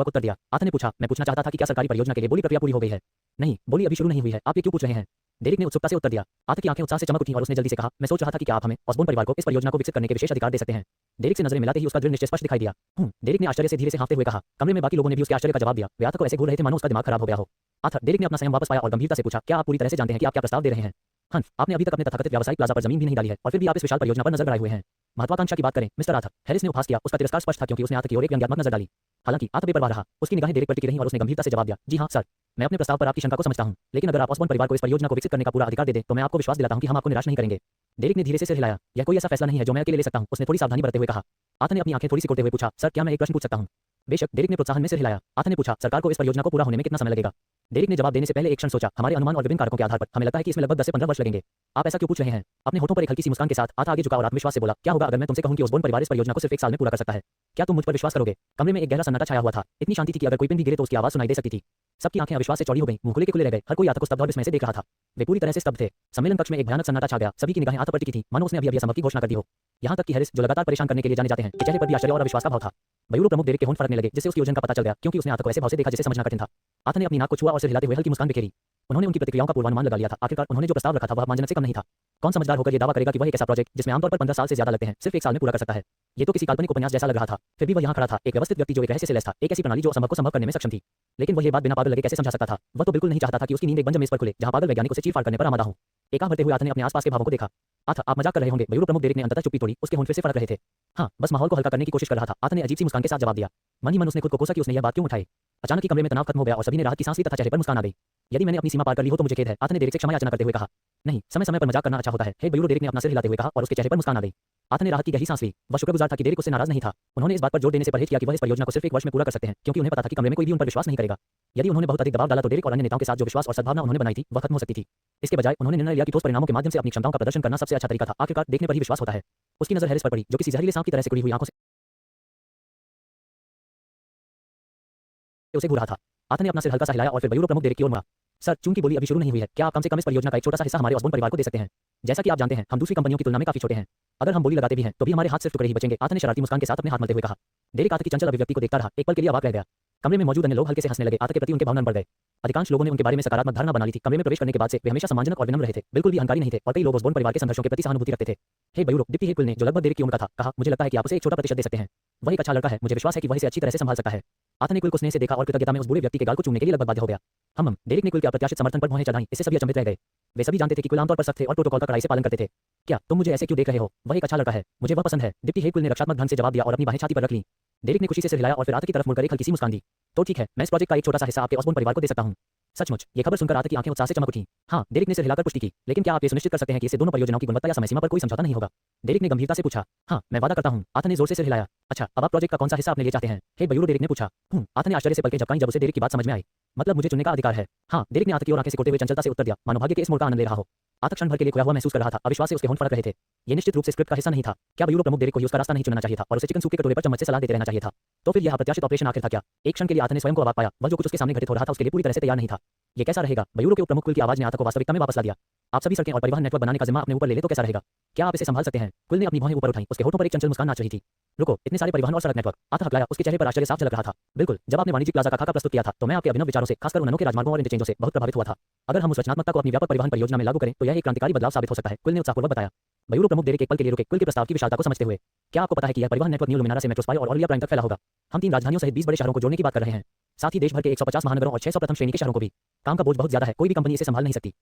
उत्तर दिया। आथन ने पूछा, मैं पूछना चाहता था कि क्या सरकारी परियोजना के लिए बोली प्रक्रिया पूरी हो गई है? नहीं, बोली अभी शुरू नहीं हुई है, आप ये क्यों पूछ रहे हैं? डेरिक ने उत्सुकता से उत्तर दिया। आथ की आंखें उत्साह से चमक उठी और उसने जल्दी से कहा, मैं सोच रहा था कि क्या आप हमें ऑसबोर्न परिवार को इस परियोजना को विकसित करने के विशेष अधिकार दे सकते हैं? डेरिक से नजरें मिलाते ही उसका दृढ़ निश्चय स्पष्ट दिखाई दिया। डेरिक ने आश्चर्य से धीरे से हाँफते हुए कहा। कमरे में बाकी लोगों ने भी उसके आश्चर्य का जवाब दिया। वे आथ को ऐसे घूर रहे थे मानो उसका दिमाग खराब हो गया हो। आथ, डेरिक ने अपना संयम वापस पाया और गंभीरता से पूछा, क्या आप पूरी तरह से जानते हैं कि आप क्या प्रस्ताव दे रहे हैं? हंस, आपने अभी तक अपने तथाकथित व्यावसायिक प्लाजा पर जमीन भी नहीं डाली है और फिर भी आप इस विशाल परियोजना पर नजर गड़ाए हुए हैं। महत्वाकांक्षा की बात करें मिस्टर आथ, हैरिस ने उपहास किया। उसका तिरस्कार स्पष्ट था क्योंकि उसने आथ की ओर एक व्यंग्यात्मक नजर डाली। हालांकि आथ बेपरवाह रहा। उसकी निगाहें डेरिक पर टिकी रहीं और उसने गंभीरता से जवाब दिया, जी हाँ सर, मैं अपने प्रस्ताव पर आपकी शंका को समझता हूं, लेकिन अगर आप ऑसबोर्न परिवार को इस परियोजना को विकसित करने का पूरा अधिकार दे दें तो मैं आपको विश्वास दिलाता हूं कि हम आपको निराश नहीं करेंगे। डेरिक ने धीरे से सिर हिलाया। यह कोई ऐसा फैसला नहीं है जो मैं अकेले ले सकता हूं, उसने थोड़ी सावधानी बरतते हुए कहा। आथ ने अपनी आंखें थोड़ी सिकोड़ते हुए पूछा, सर क्या मैं एक प्रश्न पूछ सकता हूं? बेशक, डेरिक ने प्रोत्साहन में सिर हिलाया। आथ ने पूछा, सरकार को इस परियोजना को पूरा होने में कितना समय लगेगा? डेरिक ने जवाब देने से पहले एक क्षण सोचा। हमारे अनुमान और विभिन्न कारकों के आधार पर हमें लगता है कि इसमें लगभग 10 से 15 वर्ष लगेंगे। आप ऐसा क्यों पूछ रहे हैं? अपने होठों पर एक हल्की सी मुस्कान के साथ आथ आगे झुका और आत्मविश्वास से बोला, क्या होगा अगर मैं तुमसे कहूं कि ऑसबोर्न परिवार इस परियोजना को सिर्फ 1 साल में पूरा कर सकता है? क्या तुम मुझ पर विश्वास करोगे? कमरे में एक गहरा सन्नाटा छाया हुआ था। इतनी शांति थी कि अगर कोई पिन भी गिरे तो उसकी आवाज सुनाई दे सकती थी। सबकी आंखें अविश्वास से चौड़ी हो गईं, मुंह खुले के खुले रह गए। हर कोई आथ को स्तब्ध और विस्मय से देख रहा था। वे पूरी तरह से स्तब्ध थे। सम्मेलन कक्ष में एक भयानक सन्नाटा छा गया। सभी की निगाहें आथ पर टिकी थी, मानो उसने अभी असंभव की घोषणा कर दी हो। यहाँ तक कि हैरिस, जो लगातार परेशान करने के लिए जाने जाते हैं, के चेहरे पर भी आश्चर्य और अविश्वास का भाव था। बयूरो प्रमुख डेरिक के होंठ फड़कने लगे, जिससे उसकी योजना का पता चल गया, क्योंकि उसने आथ को ऐसे भाव से देखा जिसे समझना कठिन था। आथ ने अपनी नाक को छुआ और सिर हिलाते हुए हल्की मुस्कान बिखेरी। उन्होंने उनकी प्रतिक्रियाओं का पूर्वानुमान लगा लिया था। आखिरकार उन्होंने जो प्रस्ताव रखा था वह अपमानजनक से कम नहीं था। कौन समझदार होकर यह दावा करेगा कि वह एक ऐसा प्रोजेक्ट जिसमें आमतौर पर 15 साल से ज्यादा लगते हैं सिर्फ 1 साल में पूरा कर सकता है? ये तो किसी काल्पनिक उपन्यास जैसा लग रहा था। फिर भी वह यहाँ खड़ा था, एक व्यवस्थित व्यक्ति जो एक रहस्य से लैस था, एक ऐसी प्रणाली जो असंभव को संभव करने में सक्षम थी। लेकिन वह ये बात बिना पागल लगे कैसे समझा सकता था? वह तो बिल्कुल नहीं चाहता था कि उसकी नींद एक बंद मेज पर खुले, जहां पागल वैज्ञानिक उसे चीर-फाड़ करने पर आमादा हो। एकांत भरते हुए आथ ने अपने आसपास के भावों को देखा। आथ, आप मजाक कर रहे होंगे? बयूरो प्रमुख डेरिक ने अंततः चुप्पी तोड़ी। उसके होंठ फिर से फड़क रहे थे। हाँ, बस माहौल को हल्का करने की कोशिश कर रहा था। आथ ने अजीब सी मुस्कान के साथ जवाब दिया। मन ही मन उसने खुद को कोसा कि उसने यह बात क्यों उठाई। अचानक ही कमरे में तनाव खत्म हो गया और सभी ने राहत की सांस ली तथा चेहरे पर मुस्कान आ गई। यदि मैंने अपनी सीमा पार कर ली हो तो मुझे खेद है, आथ ने डेरिक से क्षमा याचना करते हुए कहा। नहीं, समय समय पर मजाक करना अच्छा होता है। हे बयूरो, डेरिक ने अपना सिर हिलाते हुए कहा और उसके चेहरे पर मुस्कान आ गई। आथ ने राहत की गहरी सांस ली। वह शुक्रगुजार था कि डेरिक उससे नाराज नहीं था। उन्होंने इस बात पर जोर देने से परहेज किया कि वह इस परियोजना को सिर्फ 1 वर्ष में पूरा कर सकते हैं, क्योंकि उन्हें पता था कि कमरे में कोई भी उन पर विश्वास नहीं करेगा। यदि उन्होंने बहुत अधिक दबाव डाला तो डेरिक और अन्य नेताओं के साथ जो विश्वास और सद्भावना उन्होंने बनाई थी वह खत्म हो सकती थी। इसके बजाय उन्होंने निर्णय लिया कि ठोस परिणामों के माध्यम से अपनी क्षमताओं का प्रदर्शन करना सबसे अच्छा तरीका था। आखिरकार देखने पर ही विश्वास होता है। उसकी नजर हैरिस पर पड़ी, जो किसी जहरीले सांप की तरह से कुड़ी हुई आंखों से उसे घूर रहा था। आथ ने अपना सिर हल्का सा हिलाया और फिर बयूरो प्रमुख डेरिक की ओर मुड़ा। सर, चूंकि बोली अभी शुरू नहीं हुई है, क्या आप कम से कम इस परियोजना का एक छोटा सा हिस्सा हमारे ऑसबोर्न परिवार को दे सकते हैं? जैसा कि आप जानते हैं, हम दूसरी कंपनियों की तुलना में काफी छोटे हैं। अगर हम बोली लगाते भी हैं तो भी हमारे हाथ सिर्फ टुकड़े ही बचेंगे। आथ ने शरारती मुस्कान के साथ अपने हाथ मलते हुए कहा। डेरिक आथ की चंचल अभिव्यक्ति को देखता रहा, एक पल के लिए अवाक रह गया। कमरे में मौजूद अन्य लोग हल्के से हंसने लगे। आथ के प्रति उनके भावनाएं बढ़ गए। अधिकांश लोगों ने उनके बारे में सकारात्मक धारणा बना ली थी। कमरे में प्रवेश करने के बाद से वे हमेशा सम्मानजनक और विनम्र रहे थे, बिल्कुल भी अहंकारी नहीं थे और कई लोग ऑसबोर्न परिवार के संघर्षों के प्रति सहानुभूति रखते थे। हे बयूरो, डिप्टी हेकुल ने, जो लगभग डेरिक की उम्र का था, कहा, मुझे लगता है कि आप उसे एक छोटा प्रतिशत दे सकते हैं। वह एक अच्छा लड़का है, मुझे विश्वास है कि वह इसे अच्छी तरह से संभाल सकता है। आथ ने कुल को स्नेह से देखा और कृतज्ञता में उस बूढ़े व्यक्ति के गाल को चूमने के लिए लगभग बाध्य हो गया। डेरिक ने कुल के अप्रत्याशित समर्थन पर भौहें चढ़ाईं। इससे सभी अचंभित रह गए। वे सभी जानते थे कि कुल आमतौर पर सख्त थे और प्रोटोकॉल का कड़ाई से पालन करते थे। क्या तुम मुझे ऐसे क्यों देख रहे हो? वह एक अच्छा लड़का है, मुझे वह पसंद है। डिप्टी हेकुल ने रक्षात्मक ढंग से जवाब दिया और अपनी बाहें छाती पर रख लीं। डेरिक ने खुशी से सिर हिलाया और फिर आथ की तरफ मुड़कर एक हल्की सी मुस्कान दी। तो ठीक है, मैं इस प्रोजेक्ट का एक छोटा सा हिस्सा आपके ऑसबोर्न परिवार को दे सकता हूं। सचमुच? ये खबर सुनकर आथ की आंखें उत्साह से चमक उठीं। हाँ, डेरिक ने सिर हिलाकर पुष्टि की। लेकिन क्या आप ये सुनिश्चित कर सकते हैं कि इससे दोनों परियोजनाओं की गुणवत्ता या समय सीमा पर कोई समझौता नहीं होगा? डेरिक ने गंभीरता से पूछा। हाँ, मैं वादा करता हूं। आथ ने जोर से सिर हिलाया। अच्छा, अब आप प्रोजेक्ट का कौन सा हिस्सा अपने लिए चाहते हैं? हे बयूरो, डेरिक ने पूछा। आथ ने आश्चर्य से पलकें झपकाईं जब उसे डेरिक की बात समझ में आई। मतलब मुझे चुनने का अधिकार है? हाँ, डेरिक ने आथ की ओर आंखें सिकोड़ते हुए चंचलता से उत्तर दिया, मानो भाग्य के इस मोड़ का आनंद ले रहा हो। आथ क्षण भर के लिए खोया हुआ महसूस कर रहा था। अविश्वास से उसके होंठ फड़क रहे थे। ये निश्चित रूप से स्क्रिप्ट का हिस्सा नहीं था। क्या बयूरो प्रमुख डेरिक को उसका रास्ता नहीं चुनना चाहिए था और उसे चिकन सूप के कटोरे पर चम्मच से सलाह देते रहना चाहिए था? तो फिर यह अप्रत्याशित ऑपरेशन आखिर था क्या? एक क्षण के लिए आथ ने स्वयं को अवाक पाया। वह जो कुछ उसके सामने घटित हो रहा था उसके लिए पूरी तरह से तैयार नहीं था। ये कैसा रहेगा? बयूरो के उपप्रमुख कुल की आवाज ने आथ को वास्तविकता में वापस ला दिया। आप सभी सड़कें और परिवहन नेटवर्क बनाने का जिम्मा अपने ऊपर ले ले तो कैसा रहेगा? क्या आप इसे संभाल सकते हैं? कुल ने अपनी भौहें ऊपर उठाई। उसके होठों पर एक चंचल मुस्कान नाच रही थी। रुको, इतने सारे परिवहन और सड़क नेटवर्क? आथ हकलाया। उसके चेहरे पर आश्चर्य साफ झलक रहा था। बिल्कुल, जब आपने वाणिज्यिक प्लाजा का खाका प्रस्तुत किया था तो मैं आपके अभिनव विचारों से, खासकर उन अनोखे राजमार्गों और इंटरचेंजों से बहुत प्रभावित हुआ था। अगर हम उस रचनात्मकता को अपनी व्यापक परिवहन परियोजना में लागू करें तो यह एक क्रांतिकारी बदलाव साबित हो सकता है, कुल ने उत्साहपूर्वक बताया। बयूरो प्रमुख डेरिक एक पल के लिए रुके, कुल के प्रस्ताव की विशालता को समझते हुए। क्या आपको पता है कि यह परिवहन नेटवर्क न्यू लुमिनारा से मेट्रो स्पाई और ऑलिया प्राइम तक फैला होगा? हम 3 राजधानियों सहित 20 बड़े शहरों को जोड़ने की बात कर रहे हैं, साथ ही देश भर के 150 महानगरों और 600 प्रथम श्रेणी के शहरों को भी। काम का बोझ बहुत ज्यादा है, कोई भी कंपनी इसे संभाल नहीं सकती।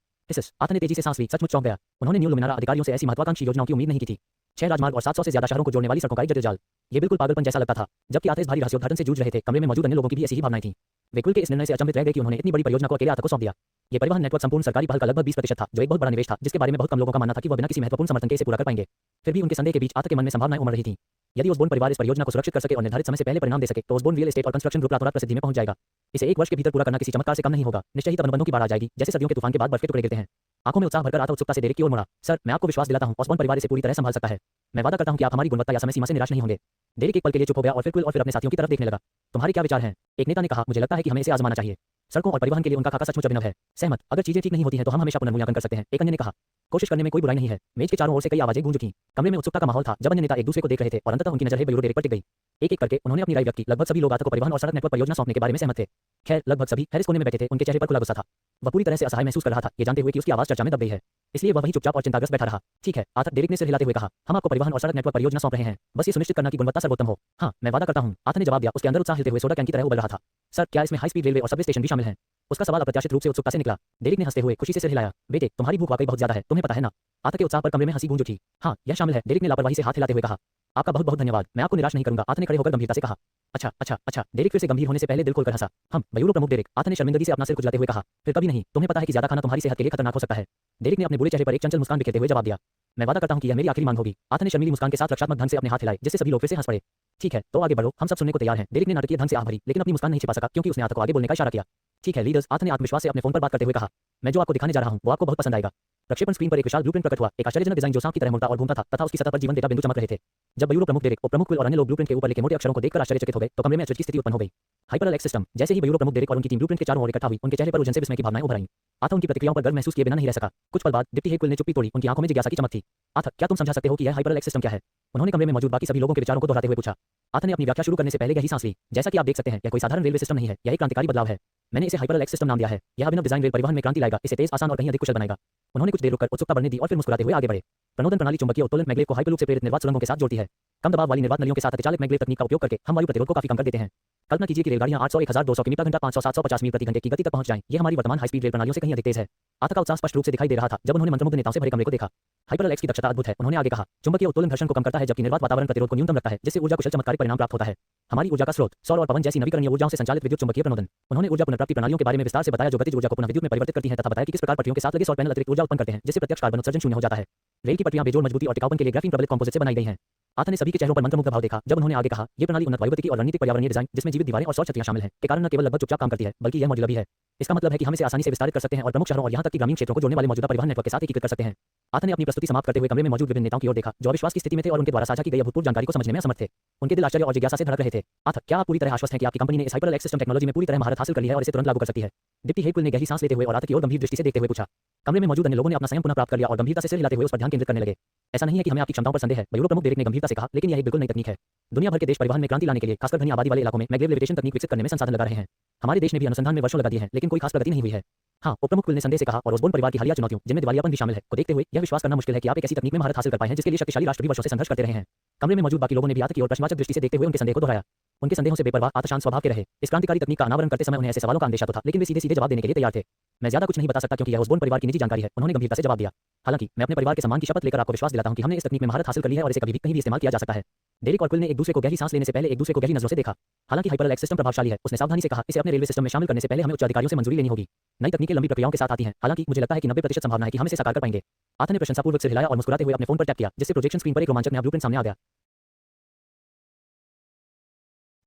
आथ ने तेजी से सांस ली, सचमुच चौंक गया। उन्होंने न्यू लुमिनारा अधिकारियों से ऐसी महत्वाकांक्षी योजनाओं की उम्मीद नहीं की थी। 6 राजमार्ग और 700 से ज्यादा शहरों को जोड़ने वाली सड़कों का एक जटिल जाल। ये बिल्कुल पागलपन जैसा लगता था। जबकि आथ इस भारी रहस्योद्घाटन से जूझ रहे थे, कमरे में मौजूद अन्य लोगों की भी ऐसी ही भावनाएं थीं। वे कुल के इस निर्णय से अचंभित रह गए कि उन्होंने इतनी बड़ी परियोजना को अकेले आथ को सौंप दिया। ये परिवहन नेटवर्क संपूर्ण सरकारी पहल का लगभग 20% था, जो एक बहुत बड़ा निवेश था, जिसके बारे में बहुत कम लोगों का मानना था कि वह बिना किसी महत्वपूर्ण समर्थन के इसे पूरा कर पाएंगे। फिर भी उनके संदेह के बीच आथ के मन में संभावनाएं उमड़ रही थीं। यदि ऑसबोर्न परिवार इस परियोजना को सुरक्षित कर सके और निर्धारित समय से पहले परिणाम दे सके तो ऑसबोर्न रियल एस्टेट और कंस्ट्रक्शन ग्रुप रातों रात प्रसिद्धि में पहुंच जाएगा। इसे 1 वर्ष के भीतर पूरा करना किसी चमत्कार से कम नहीं होगा। निश्चय ही तब अनुबंधों की बाढ़ आ जाएगी, जैसे सर्दियों के तूफान के बाद बर्फ के टुकड़े गिरते हैं। आंखों में उत्साह भरकर आथ उत्सुकता से डेरिक की ओर मुड़ा। सर, मैं आपको विश्वास दिलाता हूं, ऑसबोर्न परिवार इसे पूरी तरह संभाल सकता है। मैं वादा करता हूं कि आप हमारी गुणवत्ता या समय सीमा से निराश नहीं होंगे। डेरिक एक पल के लिए चुप हो गया और फिर अपने साथियों की तरफ देखने लगा। तुम्हारे क्या विचार हैं? एक नेता ने कहा, मुझे लगता है कि हमें इसे आजमाना चाहिए। सड़कों और परिवहन के लिए उनका खाका सचमुच अभिनव है। सहमत। अगर चीजें ठीक नहीं होती हैं तो हम हमेशा पुनर्मूल्यांकन कर सकते हैं, एक अन्य ने कहा। कोशिश करने में कोई बुराई नहीं है। मेज के चारों ओर से कई आवाजें गूंज उठीं। कमरे में उत्सुकता का माहौल था जब अन्य नेता एक दूसरे को देख रहे थे और अंततः उनकी नजर यूरोडेरेक पर टिक गई। एक-एक करके उन्होंने अपनी राय व्यक्त की। लगभग सभी लोग आतंक को परिवहन और सड़क नेटवर्क परियोजना सौंपने के बारे में सहमत थे। खैर, लगभग सभी हैरिस कोने में बैठे थे, उनके चेहरे पर खुला गुस्सा था। वह पूरी तरह से असहाय महसूस कर रहा था, ये जानते हुए कि उसकी आवाज चर्चा में दब गई है। इसलिए वह वहीं चुपचाप और चिंताग्रस्त बैठा रहा। ठीक है, आर्थर, डेरिक ने सिर हिलाते हुए कहा, हम आपको परिवहन और सड़क नेटवर्क परियोजना सौंप रहे हैं। बस ये सुनिश्चित करना कि गुणवत्ता सर्वोत्तम हो। हाँ, मैं वादा करता हूँ, आर्थर ने जवाब दिया, उसके अंदर उत्साह हिलते हुए सोडा कैन की तरह उबल रहा था। सर, क्या इसमें हाई स्पीड रेलवे और सबवे स्टेशन भी शामिल हैं? उसका सवाल अप्रत्याशित रूप से उत्सुकता से निकला। डेरिक ने हंसते हुए खुशी से सिर हिलाया। बेटे, तुम्हारी भूख वाकई बहुत ज्यादा है, तुम्हें पता है ना? आर्थर के उत्साह पर कमरे में हंसी गूंज उठी। हाँ, यह शामिल है, डेरिक ने लापरवाही से हाथ हिलाते हुए कहा। आपका बहुत बहुत धन्यवाद, मैं आपको निराश नहीं करूंगा, आर्थर ने खड़े होकर गंभीरता से कहा। अच्छा, डेरिक फिर से गंभीर होने से पहले दिल खोलकर हंसा। हम यूरो प्रमुख डेरिक, आर्थर ने शर्मिंदगी से अपना सिर खुजलाते हुए कहा। फिर कभी नहीं, तुम्हें पता है कि ज्यादा खाना तुम्हारी सेहत के लिए खतरनाक हो सकता है। डेरिक ने अपने बुरे चेहरे पर एक चंचल मुस्कान बिखेरते हुए जवाब दिया। मैं वादा करता हूं कि यह मेरी आखिरी मांग होगी। आर्थर ने शर्मीली मुस्कान के साथ रक्षात्मक ढंग से अपने हाथ हिलाए, जिससे सभी लोग फिर से हंस पड़े। ठीक है, तो आगे बढ़ो, हम सब सुनने को तैयार हैं। डेरिक ने नाटकीय ढंग से आह भरी, लेकिन अपनी मुस्कान नहीं छिपा सका क्योंकि उसने आर्थर को आगे बोलने का इशारा किया। ठीक है लीडर्स, आर्थर ने आत्मविश्वास से अपने फोन पर बात करते हुए कहा। मैं जो आपको दिखाने जा रहा हूं वो आपको बहुत पसंद आएगा। प्रक्षेपण स्क्रीन पर एक विशाल ब्लूप्रिंट प्रकट हुआ, एक आश्चर्यजनक डिजाइन जो सांप की तरह मुड़ता और घूमता था तथा उसकी सतह पर जीवन डेटा बिंदु चमक रहे थे। जब यूरो प्रमुख डेरिक, उपप्रमुख क्विल और अन्य लोग ब्लूप्रिंट के ऊपर लिखे मोटे अक्षरों को देखकर आश्चर्यचकित हो गए तो कमरे में अचरज की स्थिति उत्पन्न हो गई। हाइपरलेक्स सिस्टम। जैसे ही यूरो प्रमुख डेरिक और उनकी टीम ब्लूप्रिंट के चारों ओर इकट्ठा हुई, उनके चेहरे पर उलझन से विस्मय की भावनाएं उभर आईं। आर्थर उनकी प्रतिक्रियाओं पर गर्व महसूस किए बिना नहीं रह सका। कुछ पल बाद डिप्टी क्विल ने चुप्पी तोड़ी, उनकी आंखों में जिज्ञासा की चमक थी। आर्थर, क्या तुम समझा सकते हो कि यह हाइपरलेक्स सिस्टम क्या है? उन्होंने कमरे में मौजूद बाकी सभी लोगों के विचारों को दोहराते हुए पूछा। आर्थर ने अपनी व्याख्या शुरू करने से पहले गहरी सांस ली। जैसा कि आप देख सकते हैं, यह कोई साधारण रेलवे सिस्टम नहीं है, यह एक क्रांतिकारी बदलाव है। मैंने इसे हाइपरलेक्स सिस्टम नाम दिया है। यह अभिनव डिजाइन रेल परिवहन में क्रांति लाएगा, इसे तेज, आसान और कहीं अधिक कुशल बनाएगा। उन्होंने कुछ देर रुककर उत्सुकता बढ़ने दी और फिर मुस्कुराते हुए आगे बढ़े। प्रणोदन प्रणाली चुंबकीय उत्तोलन मैग्लेव को हाइपरलूप से प्रेरित निर्वात सुरंगों के साथ जोड़ती है। कम दबाव वाली निर्वात नलियों के साथ अतिचालित मैग्लेव तकनीक का उपयोग करके हम वायु प्रतिरोध को काफी कम कर देते हैं। कल्पना कीजिए कि रेलगाड़ियां 800, 1200 किमी प्रति घंटा, 500, 750 मील प्रति घंटे की गति तक पहुंच जाएं। यह हमारी वर्तमान हाई स्पीड रेल प्रणालियों से कहीं अधिक तेज है। आर्थर का उत्साह स्पष्ट रूप से दिखाई दे रहा था जब उन्होंने मंत्रमुग्ध नेताओं से भरे कमरे को देखा। हाइपरलेक्स की दक्षता अद्भुत है, उन्होंने आगे कहा। चुंबकीय उत्तोलन घर्षण को कम करता है जबकि निर्वात वातावरण प्रतिरोध को न्यूनतम रखता है, जिससे ऊर्जा कुशल चमत्कारी परिणाम प्राप्त होता है। हमारी ऊर्जा का स्रोत सौर और पवन जैसी नवीकरणीय ऊर्जाओं से संचालित विद्युत चुंबकीय प्रणोदन। उन्होंने ऊर्जा पुनर्प्राप्ति प्रणालियों के बारे में विस्तार से बताया जो गतिज ऊर्जा को पुनः विद्युत में परिवर्तित करती हैं तथा बताया कि किस प्रकार पटरियों के साथ लगे सौर पैनल अतिरिक्त ऊर्जा उत्पन्न करते हैं, जिससे प्रत्यक्ष कार्बन उत्सर्जन शून्य हो जाता है। रेल की पटरियां बेजोड़ मजबूती और टिकाऊपन के लिए ग्राफीन प्रबलित कंपोजिट से बनाई गई हैं। आर्थर ने सभी के चेहरों पर मंत्रमुग्ध भाव देखा जब उन्होंने आगे कहा, ये प्रणाली उन्नत वायुगतिकी और रणनीतिक पर्यावरणीय डिजाइन जिसमें जीवित दीवारें और सौर छतरियां शामिल हैं के कारण न केवल लगभग चुपचाप काम करती है बल्कि यह मॉड्यूलर भी है। इसका मतलब है कि हम इसे आसानी से विस्तारित कर सकते हैं और प्रमुख शहरों और यहां तक कि ग्रामीण क्षेत्रों को जोड़ने वाले मौजूदा परिवहन नेटवर्क के साथ एकीकृत कर सकते हैं। आर्थर ने अपनी प्रस्तुति समाप्त करते हुए कमरे में मौजूद विभिन्न नेताओं की ओर देखा जो अविश्वास की स्थिति में थे और उनके द्वारा साझा की गई अभूतपूर्व जानकारी को समझने में असमर्थ थे। उनके दिल आश्चर्य और जिज्ञासा से धड़क रहे थे। आर्थर, क्या आप पूरी तरह आश्वस्त हैं कि आपकी कंपनी ने इस हाइपरलेक्स सिस्टम टेक्नोलॉजी में पूरी तरह महारत हासिल कर ली है और इसे तुरंत लागू कर सकती है? डिप्टी क्विल ने गहरी सांस लेते हुए और आर्थर की ओर गंभीर दृष्टि से देखते हुए पूछा। कमरे में मौजूद अन्य लोगों ने अपना संयम पुनः प्राप्त कर लिया और गंभीरता से सिर हिलाते हुए उस पर ध्यान केंद्रित करने लगे। ऐसा नहीं है कि हमें आपकी क्षमताओं पर संदेह है, यूरो प्रमुख डेरिक ने गंभीरता से कहा, लेकिन यह एक बिल्कुल नई तकनीक है। दुनिया भर के देश परिवहन में क्रांति लाने के लिए खासकर घनी आबादी वाले इलाकों में मैग्लेव लेविटेशन तकनीक विकसित करने में संसाधन लगा रहे हैं। हमारे देश ने भी अनुसंधान में वर्षों लगा दिए हैं, लेकिन कोई खास प्रगति नहीं हुई है। हाँ, उपप्रमुख क्विल ने संदेह से कहा, और ओसबोर्न परिवार की हालिया चुनौतियों, जिनमें दिवालियापन भी शामिल है, को देखते हुए यह विश्वास करना मुश्किल है कि आप एक ऐसी तकनीक में महारत हासिल कर पाए हैं जिसके लिए शक्तिशाली राष्ट्र भी वर्षों से संघर्ष करते रहे हैं। कमरे में मौजूद बाकी लोगों ने भी आर्थर की ओर प्रश्नवाचक दृष्टि से देखते हुए उनके संदेह को दोहराया। उनके संदेहों से बेपरवाह आर्थर शांत स्वभाव के रहे। इस क्रांतिकारी तकनीक का अनावरण करते समय उन्हें ऐसे सवालों का अंदेशा तो था, लेकिन वे सीधे-सीधे जवाब देने के लिए तैयार थे। मैं ज्यादा कुछ नहीं बता सकता क्योंकि यह ओसबोर्न परिवार की निजी जानकारी है, उन्होंने गंभीरता से जवाब दिया। हालांकि मैं अपने परिवार के सम्मान की शपथ लेकर आपको विश्वास दिलाता हूं कि हमने इस तकनीक में महारत हासिल कर ली है और इसे कभी भी कहीं भी इस्तेमाल किया जा सकता है। डेरिक और क्विल ने एक दूसरे को गहरी सांस लेने से पहले एक दूसरे को गहरी नजरों से देखा। हालांकि हाइपरलेक्स सिस्टम प्रभावशाली है, उसने सावधानी से कहा, इसे अपने रेलवे सिस्टम में शामिल करने से पहले हमें उच्च अधिकारियों से मंजूरी लेनी होगी। नई तकनीकें लंबी प्रक्रियाओं के साथ आती हैं, हालांकि मुझे लगता है कि 90% संभावना है कि हम इसे साकार कर पाएंगे। आर्थर ने प्रशंसापूर्वक सिर हिलाया और मुस्कुराते हुए अपने फोन पर टैप किया, जिससे प्रोजेक्शन स्क्रीन पर एक रोमांचक नया ब्लूप्रिंट सामने आ गया।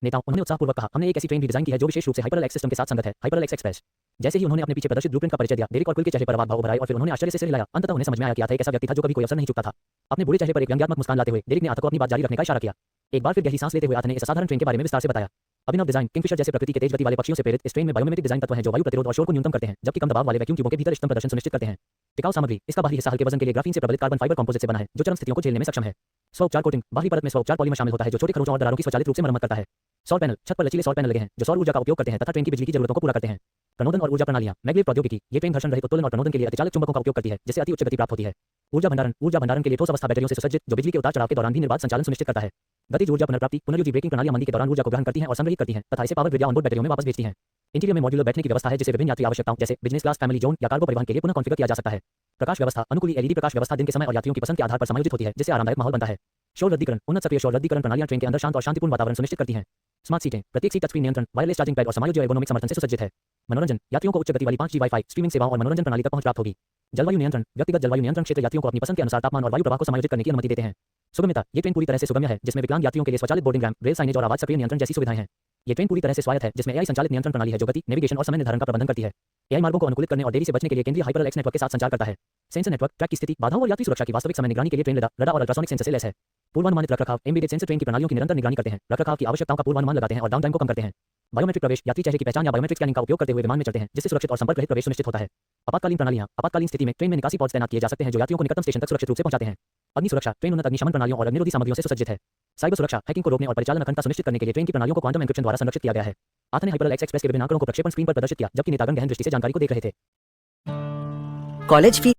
नेताओं, उन्होंने उत्साहपूर्वक कहा, हमने एक ऐसी ट्रेन भी डिजाइन की है जो विशेष रूप से हाइपरलेक्स सिस्टम के साथ संगत है, हाइपरलेक्स एक्सप्रेस। जैसे ही उन्होंने अपने पीछे प्रदर्शित ब्लूप्रिंट का परिचय दिया, डेरिक और क्विल के चेहरे पर अवाक भाव उभर आए और फिर उन्होंने आश्चर्य से सिर हिलाया। अंततः उन्हें समझ में आया कि आर्थर एक ऐसा व्यक्ति था जो कभी कोई अवसर नहीं चूकता था। अपने बुरे चेहरे पर एक व्यंग्यात्मक मुस्कान लाते हुए डेरिक ने आर्थर को अपनी बात जारी रखने का इशारा किया। एक बार फिर गहरी सांस लेते हुए आर्थर ने इस असाधारण ट्रेन के बारे में विस्तार से बताया। अभिनव डिजाइन, किंगफिशर जैसे प्रकृति के तेज गति वाले पक्षियों से प्रेरित इस ट्रेन में बायोमिमेटिक डिजाइन तत्व हैं जो वायु प्रतिरोध और शोर को न्यूनतम करते हैं, जबकि कम दबाव वाले वैक्यूम ट्यूबों के भीतर इष्टतम प्रदर्शन सुनिश्चित करते हैं। टिकाऊ सामग्री, इसका बाहरी हिस्सा हल्के वजन के लिए ग्राफीन से प्रबलित कार्बन फाइबर कंपोजिट से बना है जो चरम स्थितियों को झेलने में सक्षम है। स्वउपचार कोटिंग, बाहरी परत में स्वउपचार पॉलीमर शामिल होता है जो छोटे खरोंचों और दरारों की स्वचालित रूप से मरम्मत करता है। सौर पैनल, छत पर लचीले सौर पैनल लगे हैं जो सौर ऊर्जा का उपयोग करते हैं तथा ट्रेन की बिजली की जरूरतों को पूरा करते हैं। प्रणोदन और ऊर्जा प्रणालियां, मैग्लेव प्रौद्योगिकी, ये ट्रेन घर्षण रहित उत्तोलन और प्रणोदन के लिए अतिचालक चुंबकों का उपयोग करती है जिससे अति उच्च गति प्राप्त होती है। ऊर्जा भंडारण के लिए ठोस अवस्था बैटरियों से सुसज्जित जो बिजली के उतार चढ़ाव के दौरान भी निर्बाध संचालन सुनिश्चित करता है। गतिज ऊर्जा पुनर्प्राप्ति, पुनर्योजी ब्रेकिंग प्रणालियां मंदी के दौरान ऊर्जा को ग्रहण करती हैं और संग्रहित करती हैं तथा इसे पावर ग्रिड या ऑनबोर्ड बैटरियों में वापस भेजती हैं। इंटीरियर में मॉड्यूलर बैठने की व्यवस्था है जिसे विभिन्न यात्री आवश्यकताओं जैसे बिजनेस क्लास, फैमिली जोन या कार्गो परिवहन के लिए पुनः कॉन्फ़िगर किया जा सकता है। प्रकाश व्यवस्था, अनुकूली एलईडी प्रकाश व्यवस्था दिन के समय और यात्रियों की पसंद के आधार पर समायोजित होती है जिससे आरामदायक माहौल बनता है। शोर रद्दीकरण, उन्नत सक्रिय शोर रद्दीकरण प्रणालियां ट्रेन के अंदर शांत और शांतिपूर्ण वातावरण सुनिश्चित करती हैं। स्मार्ट सीटें, प्रत्येक सीट टचस्क्रीन नियंत्रण, वायरलेस चार्जिंग पैड और समायोज्य एर्गोनॉमिक समर्थन से सुसज्जित है। मनोरंजन, यात्रियों को उच्च गति वाली 5G वाईफाई, स्ट्रीमिंग सेवाओं और मनोरंजन प्रणाली तक पहुंच प्राप्त होगी। जलवायु नियंत्रण, व्यक्तिगत जलवायु नियंत्रण क्षेत्र यात्रियों को अपनी पसंद के अनुसार तापमान और वायु प्रवाह को समायोजित करने की अनुमति देते हैं। सुगम्यता, ये ट्रेन पूरी तरह से सुगम्य है जिसमें विकलांग यात्रियों के लिए स्वचालित बोर्डिंग रैंप, रेल साइनेज और आवाज सक्रिय नियंत्रण जैसी सुविधाएं हैं। ये ट्रेन पूरी तरह से स्वायत्त है जिसमें एआई संचालित नियंत्रण प्रणाली है जो गति, नेविगेशन और समय निर्धारण का प्रबंधन करती है। एआई मार्गों को अनुकूलित करने और देरी से बचने के लिए केंद्रीय हाइपरलेक्स नेटवर्क के साथ संचार करता है। सेंसर नेटवर्क, ट्रैक की स्थिति, बाधाओं और यात्री सुरक्षा की वास्तविक समय निगरानी के लिए ट्रेन रडार और अल्ट्रासोनिक सेंसर से लैस है। पूर्वानुमानित रखरखाव, एम्बेडेड सेंसर ट्रेन की प्रणालियों की निरंतर निगरानी करते हैं, रखरखाव की आवश्यकताओं का पूर्वानुमान लगाते हैं और डाउन टाइम को कम करते हैं। बायोमेट्रिक प्रवेश यात्री चेहरे की पहचान या बायोमेट्रिक स्कैनिंग का उपयोग करते हुए विमान में चढ़ते हैं, जिससे सुरक्षित और संपर्क रहित प्रवेश सुनिश्चित होता है। आपातकालीन प्रणालियां आपातकालीन स्थिति में ट्रेन में निकासी पॉड्स तैनात किए जा सकते हैं जो यात्रियों को निकटतम स्टेशन तक सुरक्षित रूप से पहुंचाते हैं। अग्नि सुरक्षा ट्रेन उन्नत अग्निशमन प्रणालियों और अग्निरोधी सामग्रियों से सुसज्जित है। साइबर सुरक्षा हैकिंग को रोकने और परिचालन अखंडता सुनिश्चित करने के लिए ट्रेन की प्रणालियों को क्वांटम एन्क्रिप्शन द्वारा संरक्षित किया गया है। आथा ने हाइपरल एक्सप्रेस के विभिन्न आंकड़ों को प्रक्षेपण स्क्रीन पर प्रदर्शित किया, जबकि नेतागण गहन दृष्टि से जानकारी को देख रहे थे।
कॉलेज फी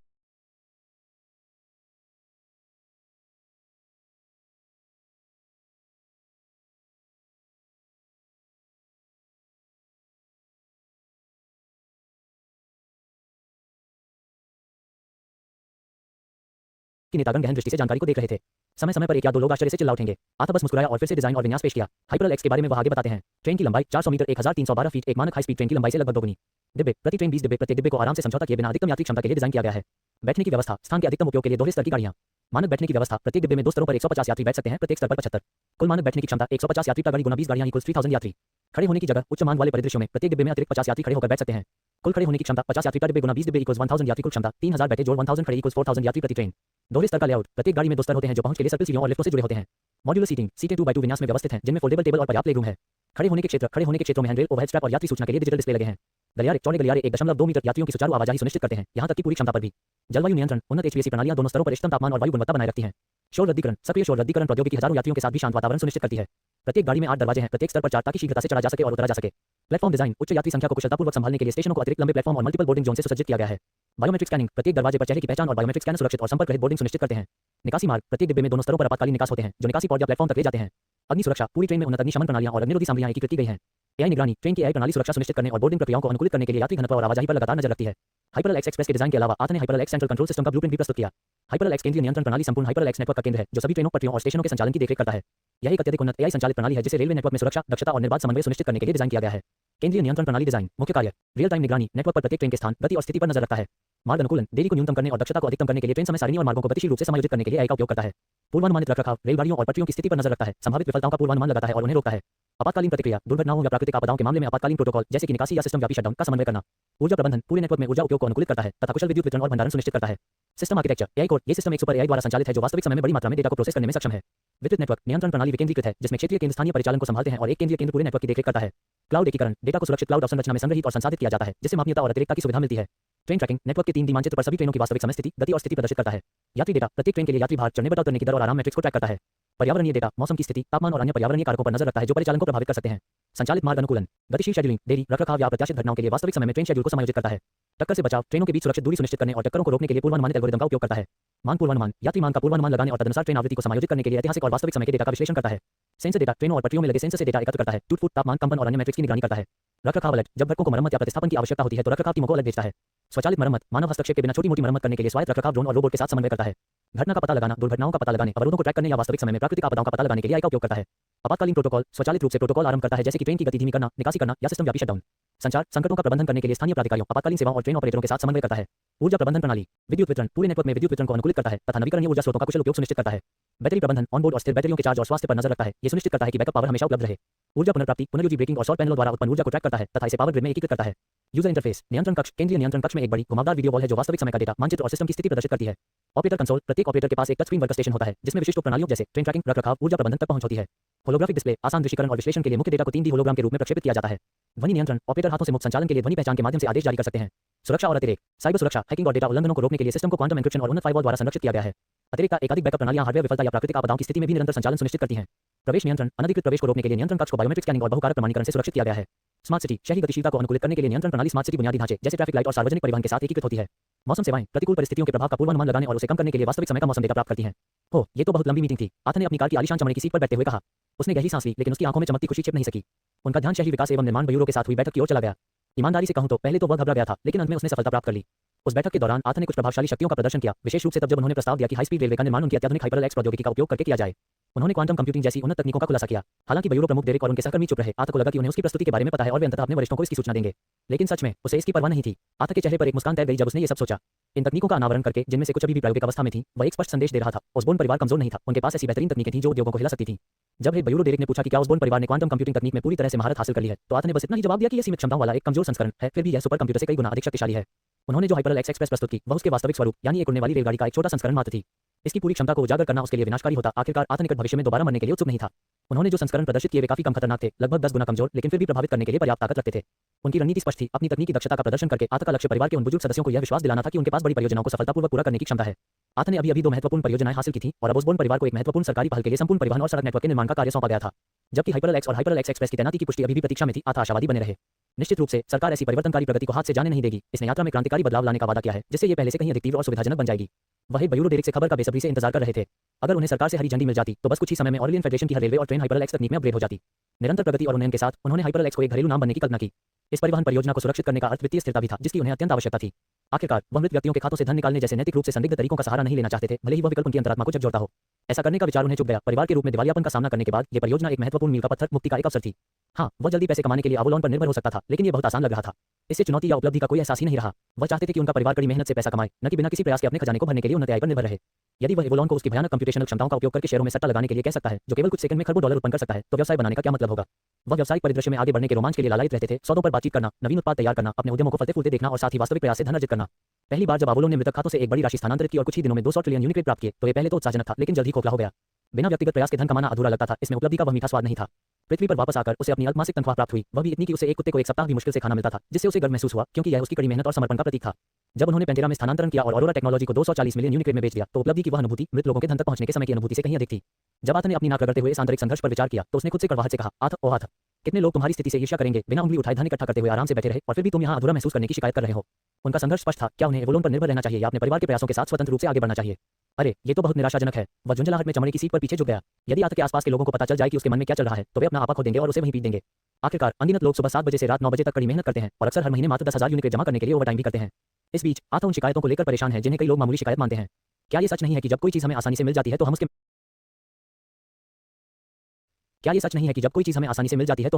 कि नेतागण गहन दृष्टि से जानकारी को देख रहे थे। समय समय पर एक या दो लोग आश्चर्य से चिल्ला उठेंगे। आथा बस मुस्कुराया और फिर से डिजाइन और विन्यास पेश किया। हाइपरल एक्स के बारे में वह आगे बताते हैं। ट्रेन की लंबाई 400 मीटर 1312 फीट, एक मानक हाई स्पीड ट्रेन की लंबाई से लगभग दोगुनी। डिब्बे प्रति ट्रेन 20 डिब्बे, प्रत्येक डिब्बे को आराम से समझौता किए बिना अधिकतम यात्री क्षमता के लिए डिजाइन किया गया है। बैठने की व्यवस्था स्थान के अधिकतम उपयोग के लिए दोहरे स्तर की गाड़ियां। मानक बैठने की व्यवस्था प्रत्येक डिब्बे में 2 स्तरों पर 150 यात्री बैठ सकते हैं, प्रत्येक स्तर पर 75। कुल मानक बैठने की क्षमता 150 यात्री पर गाड़ी गुना 20 गाड़ियां इक्वल्स 3000 यात्री। खड़े होने की जगह उच्च मांग वाले परिदृश्यों में प्रत्येक डिब्बे में अतिरिक्त 50 यात्री खड़े होकर बैठ सकते हैं। कुल खड़े होने की क्षमता 50 यात्री पर डिब्बे गुना 20 डिब्बे इक्वल्स 1000 यात्री। कुल क्षमता 3000 बैठे जोड़ 1000 खड़े इक्वल्स 4000 यात्री प्रति ट्रेन। दोहरे स्तर का लेआउट प्रत्येक गाड़ी में 2 स्तर होते हैं जो पहुंच के लिए सर्कल सीढ़ियों और लिफ्टों से जुड़े होते हैं। मॉड्यूलर सीटिंग सीटें 2x2 विन्यास में व्यवस्थित हैं, जिनमें फोल्डेबल टेबल और पर्याप्त लेगरूम है। खड़े होने के क्षेत्रों में हैंडरेल, ओवरहेड स्ट्रैप और यात्री सूचना के लिए डिजिटल डिस्प्ले लगे हैं। गलियारे चौड़े गलियारे 1.2 मीटर यात्रियों की सुचारू आवाजाही सुनिश्चित करते हैं, यहां तक कि पूरी क्षमता पर भी। जलवायु नियंत्रण उन्नत एचवीएसी प्रणालियां दोनों स्तरों पर इष्टतम तापमान और वायु गुणवत्ता बनाए रखती हैं। शोर रद्दीकरण सक्रिय शोर रद्दीकरण प्रौद्योगिकी हजारों यात्रियों के साथ भी शांत वातावरण सुनिश्चित करती है। प्रत्येक गाड़ी में 8 दरवाजे हैं, प्रत्येक स्तर पर 4, ताकि शीघ्रता से चढ़ा जा सके और उतरा जा सके। प्लेटफॉर्म डिजाइन उच्च यात्री संख्या को कुशलतापूर्वक संभालने के लिए स्टेशनों को अतिरिक्त लंबे प्लेटफॉर्म और मल्टीपल बोर्डिंग जोन से सुसज्जित किया गया है। बायोमेट्रिक स्कैनिंग प्रत्येक दरवाजे पर चेहरे की पहचान और बायोमेट्रिक स्कैनर सुरक्षित और संपर्क रहित बोर्डिंग सुनिश्चित करते हैं। निकासी मार्ग प्रत्येक डिब्बे में दोनों स्तरों पर आपातकालीन निकास होते हैं, जो निकासी पॉड या प्लेटफॉर्म तक ले जाते हैं। अग्नि सुरक्षा पूरी ट्रेन में उन्नत अग्निशमन प्रणालियां और अग्निरोधी सामग्रियां एकीकृत की गई हैं। एआई निगरानी ट्रेन की एआई प्रणाली सुरक्षा सुनिश्चित करने और बोर्डिंग प्रक्रियाओं को अनुकूलित करने के लिए यात्री घनत्व और आवाजाही पर लगातार नजर रखती है। हाइपरल एक्स एक्सप्रेस के डिजाइन के अलावा आथा ने हाइपरल एक्स सेंट्रल कंट्रोल सिस्टम का ब्लूप्रिंट भी प्रस्तुत किया। हाइपरल एक्स केंद्रीय नियंत्रण प्रणाली संपूर्ण हाइपरल एक्स नेटवर्क का केंद्र है, जो सभी ट्रेनों, पटरियों और स्टेशनों के संचालन की देखरेख करता है। यह एक अत्यधिक उन्नत एआई संचालित प्रणाली है जिसे रेलवे नेटवर्क में सुरक्षा, दक्षता और निर्बाध समन्वय सुनिश्चित करने के लिए डिजाइन किया गया है। केंद्रीय नियंत्रण प्रणाली डिजाइन मुख्य कार्य रियल टाइम निगरानी नेटवर्क पर प्रत्येक ट्रेन के स्थान, गति और स्थिति पर नजर रखता है। मार्ग अनुकूलन देरी को न्यूनतम करने और दक्षता को अधिकतम करने के लिए ट्रेन समय सारिणी और मार्गों को गतिशील रूप से समायोजित करने के लिए एआई का उपयोग करता है। पूर्वानुमानित रखरखाव रेलगाड़ियों और पटरियों की स्थिति पर नजर रखता है, संभावित विफलताओं का पूर्वानुमान लगाता है और उन्हें रोकता है। आपातकालीन प्रतिक्रिया दुर्घटनाओं या प्राकृतिक आपदाओं के मामले में आपातकालीन प्रोटोकॉल जैसे कि निकासी या सिस्टम व्यापी शटडाउन का समन्वय करना। ऊर्जा प्रबंधन पूरे नेटवर्क में ऊर्जा उपयोग को अनुकूलित करता है तथा कुशल विद्युत वितरण और भंडारण सुनिश्चित करता है। सिस्टम आर्किटेक्चर एआई कोर ये सिस्टम एक सुपर एआई द्वारा संचालित है जो वास्तविक समय में बड़ी मात्रा में डेटा को प्रोसेस करने में सक्षम है। वितरित नेटवर्क नियंत्रण प्रणाली विकेंद्रीकृत है, जिसमें क्षेत्रीय केंद्र स्थानीय परिचालन को संभालते हैं और एक केंद्रीय केंद्र पूरे नेटवर्क की देखरेख करता है। क्लाउड एकीकरण डेटा को सुरक्षित क्लाउड संरचना में संग्रहीत और संसाधित किया जाता है, जिससे मापनीयता और अतिरेकता की सुविधा मिलती है। ट्रेन ट्रैकिंग नेटवर्क के 3D मानचित्र पर सभी ट्रेनों की वास्तविक समय स्थिति, गति और स्थिति प्रदर्शित करता है। यात्री डेटा प्रत्येक ट्रेन के लिए यात्री भार, चढ़ने बटा उतरने की दर और आराम मैट्रिक्स को ट्रैक करता है। पर्यावरणीय डेटा मौसम की स्थिति, तापमान और अन्य पर्यावरणीय कारकों पर नजर रखता है जो परिचालन को प्रभावित कर सकते हैं। संचालित मार्ग अनुकूलन गतिशील शेड्यूलिंग देरी, रखरखाव या अप्रत्याशित घटनाओं के लिए वास्तविक समय में ट्रेन शेड्यूल को समायोजित करता है। टक्कर से बचाव ट्रेनों के बीच सुरक्षित दूरी सुनिश्चित करने और टक्करों को रोकने के लिए पूर्वानुमानित एल्गोरिदम का उपयोग करता है। मांग पूर्वानुमान यात्री मांग का पूर्वानुमान लगाने और तदनुसार ट्रेन आवृत्ति को समायोजित करने के लिए ऐतिहासिक और वास्तविक समय के डेटा का विश्लेषण करता है। सेंसर डेटा ट्रेनों और पटरियों में लगे सेंसर से डेटा एकत्र करता है। टूट फूट, तापमान, कंपन और अन्य मैट्रिक्स की निगरानी करता है। रखरखाव अलर्ट जब घटकों को मरम्मत या प्रतिस्थापन की आवश्यकता होती है तो रखरखाव टीमों को अलर्ट भेजता है। स्वचालित मरम्मत मानव हस्तक्षेप के बिना छोटी मोटी मरम्मत करने के लिए स्वायत्त रखरखाव ड्रोन और रोबोट के साथ समन्वय करता है। घटना का पता लगाना, दुर्घटनाओं का पता लगाने, अवरोधों को ट्रैक करने या वास्तविक समय में प्राकृतिक आपदाओं का पता लगाने के लिए एआई का उपयोग करता है। आपातकालीन प्रोटोकॉल स्वचालित रूप से प्रोटोकॉल आरंभ करता है, जैसे कि ट्रेन की गति धीमी करना, निकासी करना या सिस्टम व्यापी शटडाउन। संचार संकटों का प्रबंधन करने के लिए स्थानीय प्राधिकारियों, आपातकालीन सेवाओं और ट्रेन ऑपरेटरों के साथ समन्वय करता है। ऊर्जा प्रबंधन प्रणाली विद्युत वितरण पूरे नेटवर्क में विद्युत वितरण को अनुकूलित करता है तथा नवीकरणीय ऊर्जा स्रोतों का कुशल उपयोग सुनिश्चित करता है। बैटरी प्रबंधन ऑनबोर्ड और स्थिर बैटरियों के चार्ज और स्वास्थ्य पर नजर रखता है। ये सुनिश्चित करता है कि बैकअप पावर हमेशा उपलब्ध रहे। ऊर्जा पुनर्प्राप्ति पुनर्योजी ब्रेकिंग और सौर पैनलों द्वारा उत्पन्न ऊर्जा को ट्रैक करता है तथा इसे पावर ग्रिड में एकीकृत करता है। यूजर इंटरफेस नियंत्रण कक्ष केंद्रीय नियंत्रण कक्ष में एक बड़ी घुमावदार वीडियो वॉल है जो वास्तविक समय का डेटा, मानचित्र और सिस्टम की स्थिति प्रदर्शित करती है। ऑपरेटर कंसोल प्रत्येक ऑपरेटर के पास एक टच स्क्रीन वर्क स्टेशन होता है जिसमें विशिष्ट प्रणालियों जैसे ट्रेन ट्रैकिंग, रखरखाव, ऊर्जा प्रबंधन तक पहुंच होती है। होलोग्राफिक डिस्प्ले आसान दृश्यीकरण और विश्लेषण के लिए मुख्य डेटा को 3D होलोग्राम के रूप में प्रक्षेपित किया जाता है। ध्वनि नियंत्रण ऑपरेटर हाथों से मुक्त संचालन के लिए ध्वनि पहचान के माध्यम से आदेश जारी कर सकते हैं। सुरक्षा और अतिरेक साइबर सुरक्षा हैकिंग और डेटा उल्लंघनों को रोकने के लिए सिस्टम को क्वांटम एन्क्रिप्शन और उन्नत फायरवॉल द्वारा संरक्षित किया गया है। अतिरेक का एकाधिक बैकअप प्रणालियां हार्डवेयर विफलता या प्राकृतिक आपदाओं की स्थिति में भी निरंतर संचालन सुनिश्चित करती हैं। प्रवेश नियंत्रण अनधिकृत प्रवेश को रोकने के लिए नियंत्रण कक्ष को बायोमेट्रिक स्कैनिंग और बहुकारक प्रमाणीकरण से सुरक्षित किया गया है। स्मार्ट सिटी शहरी गतिशीलता को अनुकूलित करने के लिए नियंत्रण प्रणाली स्मार्ट सिटी बुनियादी ढांचे जैसे ट्रैफिक लाइट और सार्वजनिक परिवहन के साथ एकीकृत होती है। मौसम सेवाएं प्रतिकूल परिस्थितियों के प्रभाव का पूर्वानुमान लगाने और उसे कम करने के लिए वास्तविक समय का मौसम डेटा प्राप्त करती हैं। हो, ये तो बहुत लंबी मीटिंग थी। आथा ने अपनी कार की आलीशान चमड़े की सीट पर बैठते हुए कहा। उसने गहरी सांस ली, लेकिन उसकी आंखों में चमकती खुशी छिप नहीं सकी। उनका ध्यान शहरी विकास एवं निर्माण ब्यूरो के साथ हुई बैठक की ओर चला गया। ईमानदारी से कहूं तो पहले तो वह घबरा गया था, लेकिन अंत में उसने सफलता प्राप्त कर ली। उस बैठक के दौरान आथा ने कुछ प्रभावशाली शक्तियों का प्रदर्शन किया, विशेष रूप से तब जब उन्होंने प्रस्ताव दिया कि हाई स्पीड रेलवे का निर्माण उनकी अत्याधुनिक हाइपरल एक्स प्रौद्योगिकी का उपयोग करके किया जाए। उन्होंने क्वांटम कंप्यूटिंग जैसी उन्नत तकनीकों का खुलासा किया। हालांकि ब्यूरो प्रमुख डेरेक और उनके सहकर्मी चुप रहे। आथा को लगा कि उन्हें उसकी प्रस्तुति के बारे में पता है और वे अंततः अपने वरिष्ठों को इसकी सूचना देंगे, लेकिन सच में उसे इसकी परवाह नहीं थी। आथा के चेहरे पर एक मुस्कान तैर गई जब उसने ये सब सोचा। इन तकनीकों का अनावरण करके, जिनमें से कुछ अभी भी प्रायोगिक अवस्था में थी, वह एक स्पष्ट संदेश दे रहा था। ओसबोर्न परिवार कमजोर नहीं था, उनके पास ऐसी बेहतरीन तकनीकें थीं जो उद्योगों को हिला सकती थीं। जब हेड ब्यूरो डेरेक ने पूछा कि क्या ओसबोर्न परिवार ने क्वांटम कंप्यूटिंग तकनीक में पूरी तरह से महारत हासिल कर ली है, तो आथा ने बस इतना ही जवाब दिया कि यह सीमित क्षमताओं वाला एक कमजोर संस्करण है, फिर भी यह सुपर कंप्यूटर से कई गुना अधिक शक्तिशाली है। उन्होंने जो हाइपरल एक्स एक्सप्रेस प्रस्तुत की वह उसके वास्तविक स्वरूप यानी एक उड़ने वाली रेलगाड़ी का एक छोटा संस्करण मात्र थी। इसकी पूरी क्षमता को उजागर करना उसके लिए विनाशकारी होता। आखिरकार आथा निकट भविष्य में दोबारा मरने के लिए उत्सुक नहीं था। उन्होंने जो संस्करण प्रदर्शित किए वे काफी कम खतरनाक थे, लगभग 10 गुना कमजोर, लेकिन फिर भी प्रभावित करने के लिए पर्याप्त ताकत रखते थे। उनकी रणनीति स्पष्ट थी, अपनी तकनीकी दक्षता का प्रदर्शन करके आथ का लक्ष्य परिवार के उन बुजुर्ग सदस्यों को यह विश्वास दिलाना था कि उनके पास बड़ी परियोजनाओं को सफलतापूर्वक पूरा करने की क्षमता है। आथ ने अभी 2 महत्वपूर्ण परियोजनाएं हासिल की थीं और अब ओसबोर्न परिवार को एक महत्वपूर्ण सरकारी पहल के लिए संपूर्ण परिवहन और सड़क नेटवर्क के निर्माण का कार्य सौंपा गया था। जबकि हाइपरल एक्स और हाइपरल एक्स एक्सप्रेस की तैनाती की पुष्टि अभी भी प्रतीक्षा में थी, आथ आशावादी बने रहे। निश्चित रूप से सरकार ऐसी परिवर्तनकारी प्रगति को हाथ से जाने नहीं देगी। इसने यात्रा में क्रांतिकारी बदलाव लाने का वादा किया है, जिससे ये पहले से कहीं अधिक तीव्र और सुविधाजनक बन जाएगी। वह एक ब्यूरो डेरिक से खबर का बेसब्री से इंतजार कर रहे थे। अगर उन्हें सरकार से हरी झंडी मिल जाती तो बस कुछ ही समय में ऑरलियन फेडरेशन की हर रेलवे और ट्रेन हाइपरल एक्स तकनीक में अपग्रेड हो जाती। निरंतर प्रगति और उन्नयन के साथ उन्होंने हाइपरल एक्स को एक घरेलू नाम बनने की कल्पना की। इस परिवहन परियोजना को सुरक्षित करने का अर्थ वित्तीय स्थिरता भी था, जिसकी उन्हें अत्यंत आवश्यकता थी। आखिरकार वह मृत व्यक्तियों के खातों से धन निकालने जैसे नैतिक रूप से संदिग्ध तरीकों का सहारा नहीं लेना चाहते थे, भले ही वह विकल्प उनकी अंतरात्मा को झकझोरता हो। ऐसा करने का विचार उन्हें चुभ गया। परिवार के रूप में दिवालियापन का सामना करने के बाद ये परियोजना एक महत्वपूर्ण मील का पत्थर, मुक्ति का एक अवसर थी। हाँ, वह जल्दी पैसे कमाने के लिए अवलोन पर निर्भर हो सकता था, लेकिन ये बहुत आसान लग रहा था। इससे चुनौती या उपलब्धि का कोई एहसास ही नहीं रहा। वह चाहते थे कि उनका परिवार कड़ी मेहनत से पैसा कमाए, न कि बिना किसी प्रयास के अपने खजाने को भरने के लिए उन्नत आय पर निर्भर रहे। यदि वह एवोलॉन को उसकी भयानक कंप्यूटेशनल क्षमताओं का उपयोग करके शेयरों में सट्टा लगाने के लिए कह सकता है, जो केवल कुछ सेकंड में खरबों डॉलर उत्पन्न कर सकता है, तो व्यवसाय बनाने का क्या मतलब होगा? वह व्यावसायिक परिदृश्य में आगे बढ़ने के रोमांच के लिए लालायित रहते थे, सौदों पर बातचीत करना, नवीन उत्पाद तैयार करना, अपने उद्यमों को फलते फूलते देखना और साथ ही वास्तविक प्रयास से धन अर्जित करना। पहली बार जब अवोलोन ने मृतक खातों से एक बड़ी राशि स्थानांतरित की और कुछ ही दिनों में 200 ट्रिलियन यूनिट प्राप्त किए, तो ये पहले तो उत्साहजनक था, लेकिन जल्द ही खोखला हो गया। बिना व्यक्तिगत प्रयास के धन कमाना अधूरा लगता था, इसमें उपलब्धि का वह मीठा स्वाद नहीं था। पृथ्वी पर वापस आकर उसे अपनी अल्पमासिक तनख्वाह प्राप्त हुई, वह भी इतनी कि उसे एक कुत्ते को एक सप्ताह भी मुश्किल से खाना मिलता था, जिससे उसे गर्व महसूस हुआ, क्योंकि यह उसकी कड़ी मेहनत और समर्पण का प्रतीक था। जब उन्होंने पेंटेरा में स्थानांतरण किया और ऑरोरा टेक्नोलॉजी को 240 मिलियन यूनिट में बेच दिया, तो उपलब्धि की वह अनुभूति मृत लोगों के धन तक पहुंचने के समय की अनुभूति से कहीं अधिक थी। जब आथ ने अपनी नाक रगड़ते हुए इस आंतरिक संघर्ष पर विचार किया, तो उसने खुद से कड़वाहट से कहा, आथ ओ आथ, कितने लोग तुम्हारी स्थिति से ईर्ष्या करेंगे, बिना उंगली उठाए धन इकट्ठा करते हुए आराम से बैठे रहे, और फिर भी तुम यहाँ अधूरा महसूस करने की शिकायत कर रहे हो। उनका संघर्ष स्पष्ट था, क्या उन्हें एवोलोन पर निर्भर रहना चाहिए या अपने परिवार के प्रयासों के साथ स्वतंत्र रूप से आगे बढ़ना चाहिए? अरे, ये तो बहुत निराशाजनक है। वह झुंझलाहट में चमड़े की सीट पर पीछे झुक गया। यदि आथ के आसपास के लोगों को पता चल जाए कि उसके मन में क्या चल रहा है, तो वे अपना आपा खो देंगे और उसे वहीं पीट देंगे। आखिरकार अनगिनत लोग सुबह 7 बजे से रात 9 बजे तक कड़ी मेहनत करते हैं और अक्सर हर महीने मात्र 10,000 यूनिट जमा करने के लिए ओवरटाइम भी करते हैं। इस बीच आथ उन शिकायतों को लेकर परेशान है जिन्हें कई लोग मामूली शिकायत मानते हैं। क्या ये सच नहीं है कि जब कोई चीज हमें आसानी से मिल जाती है तो हम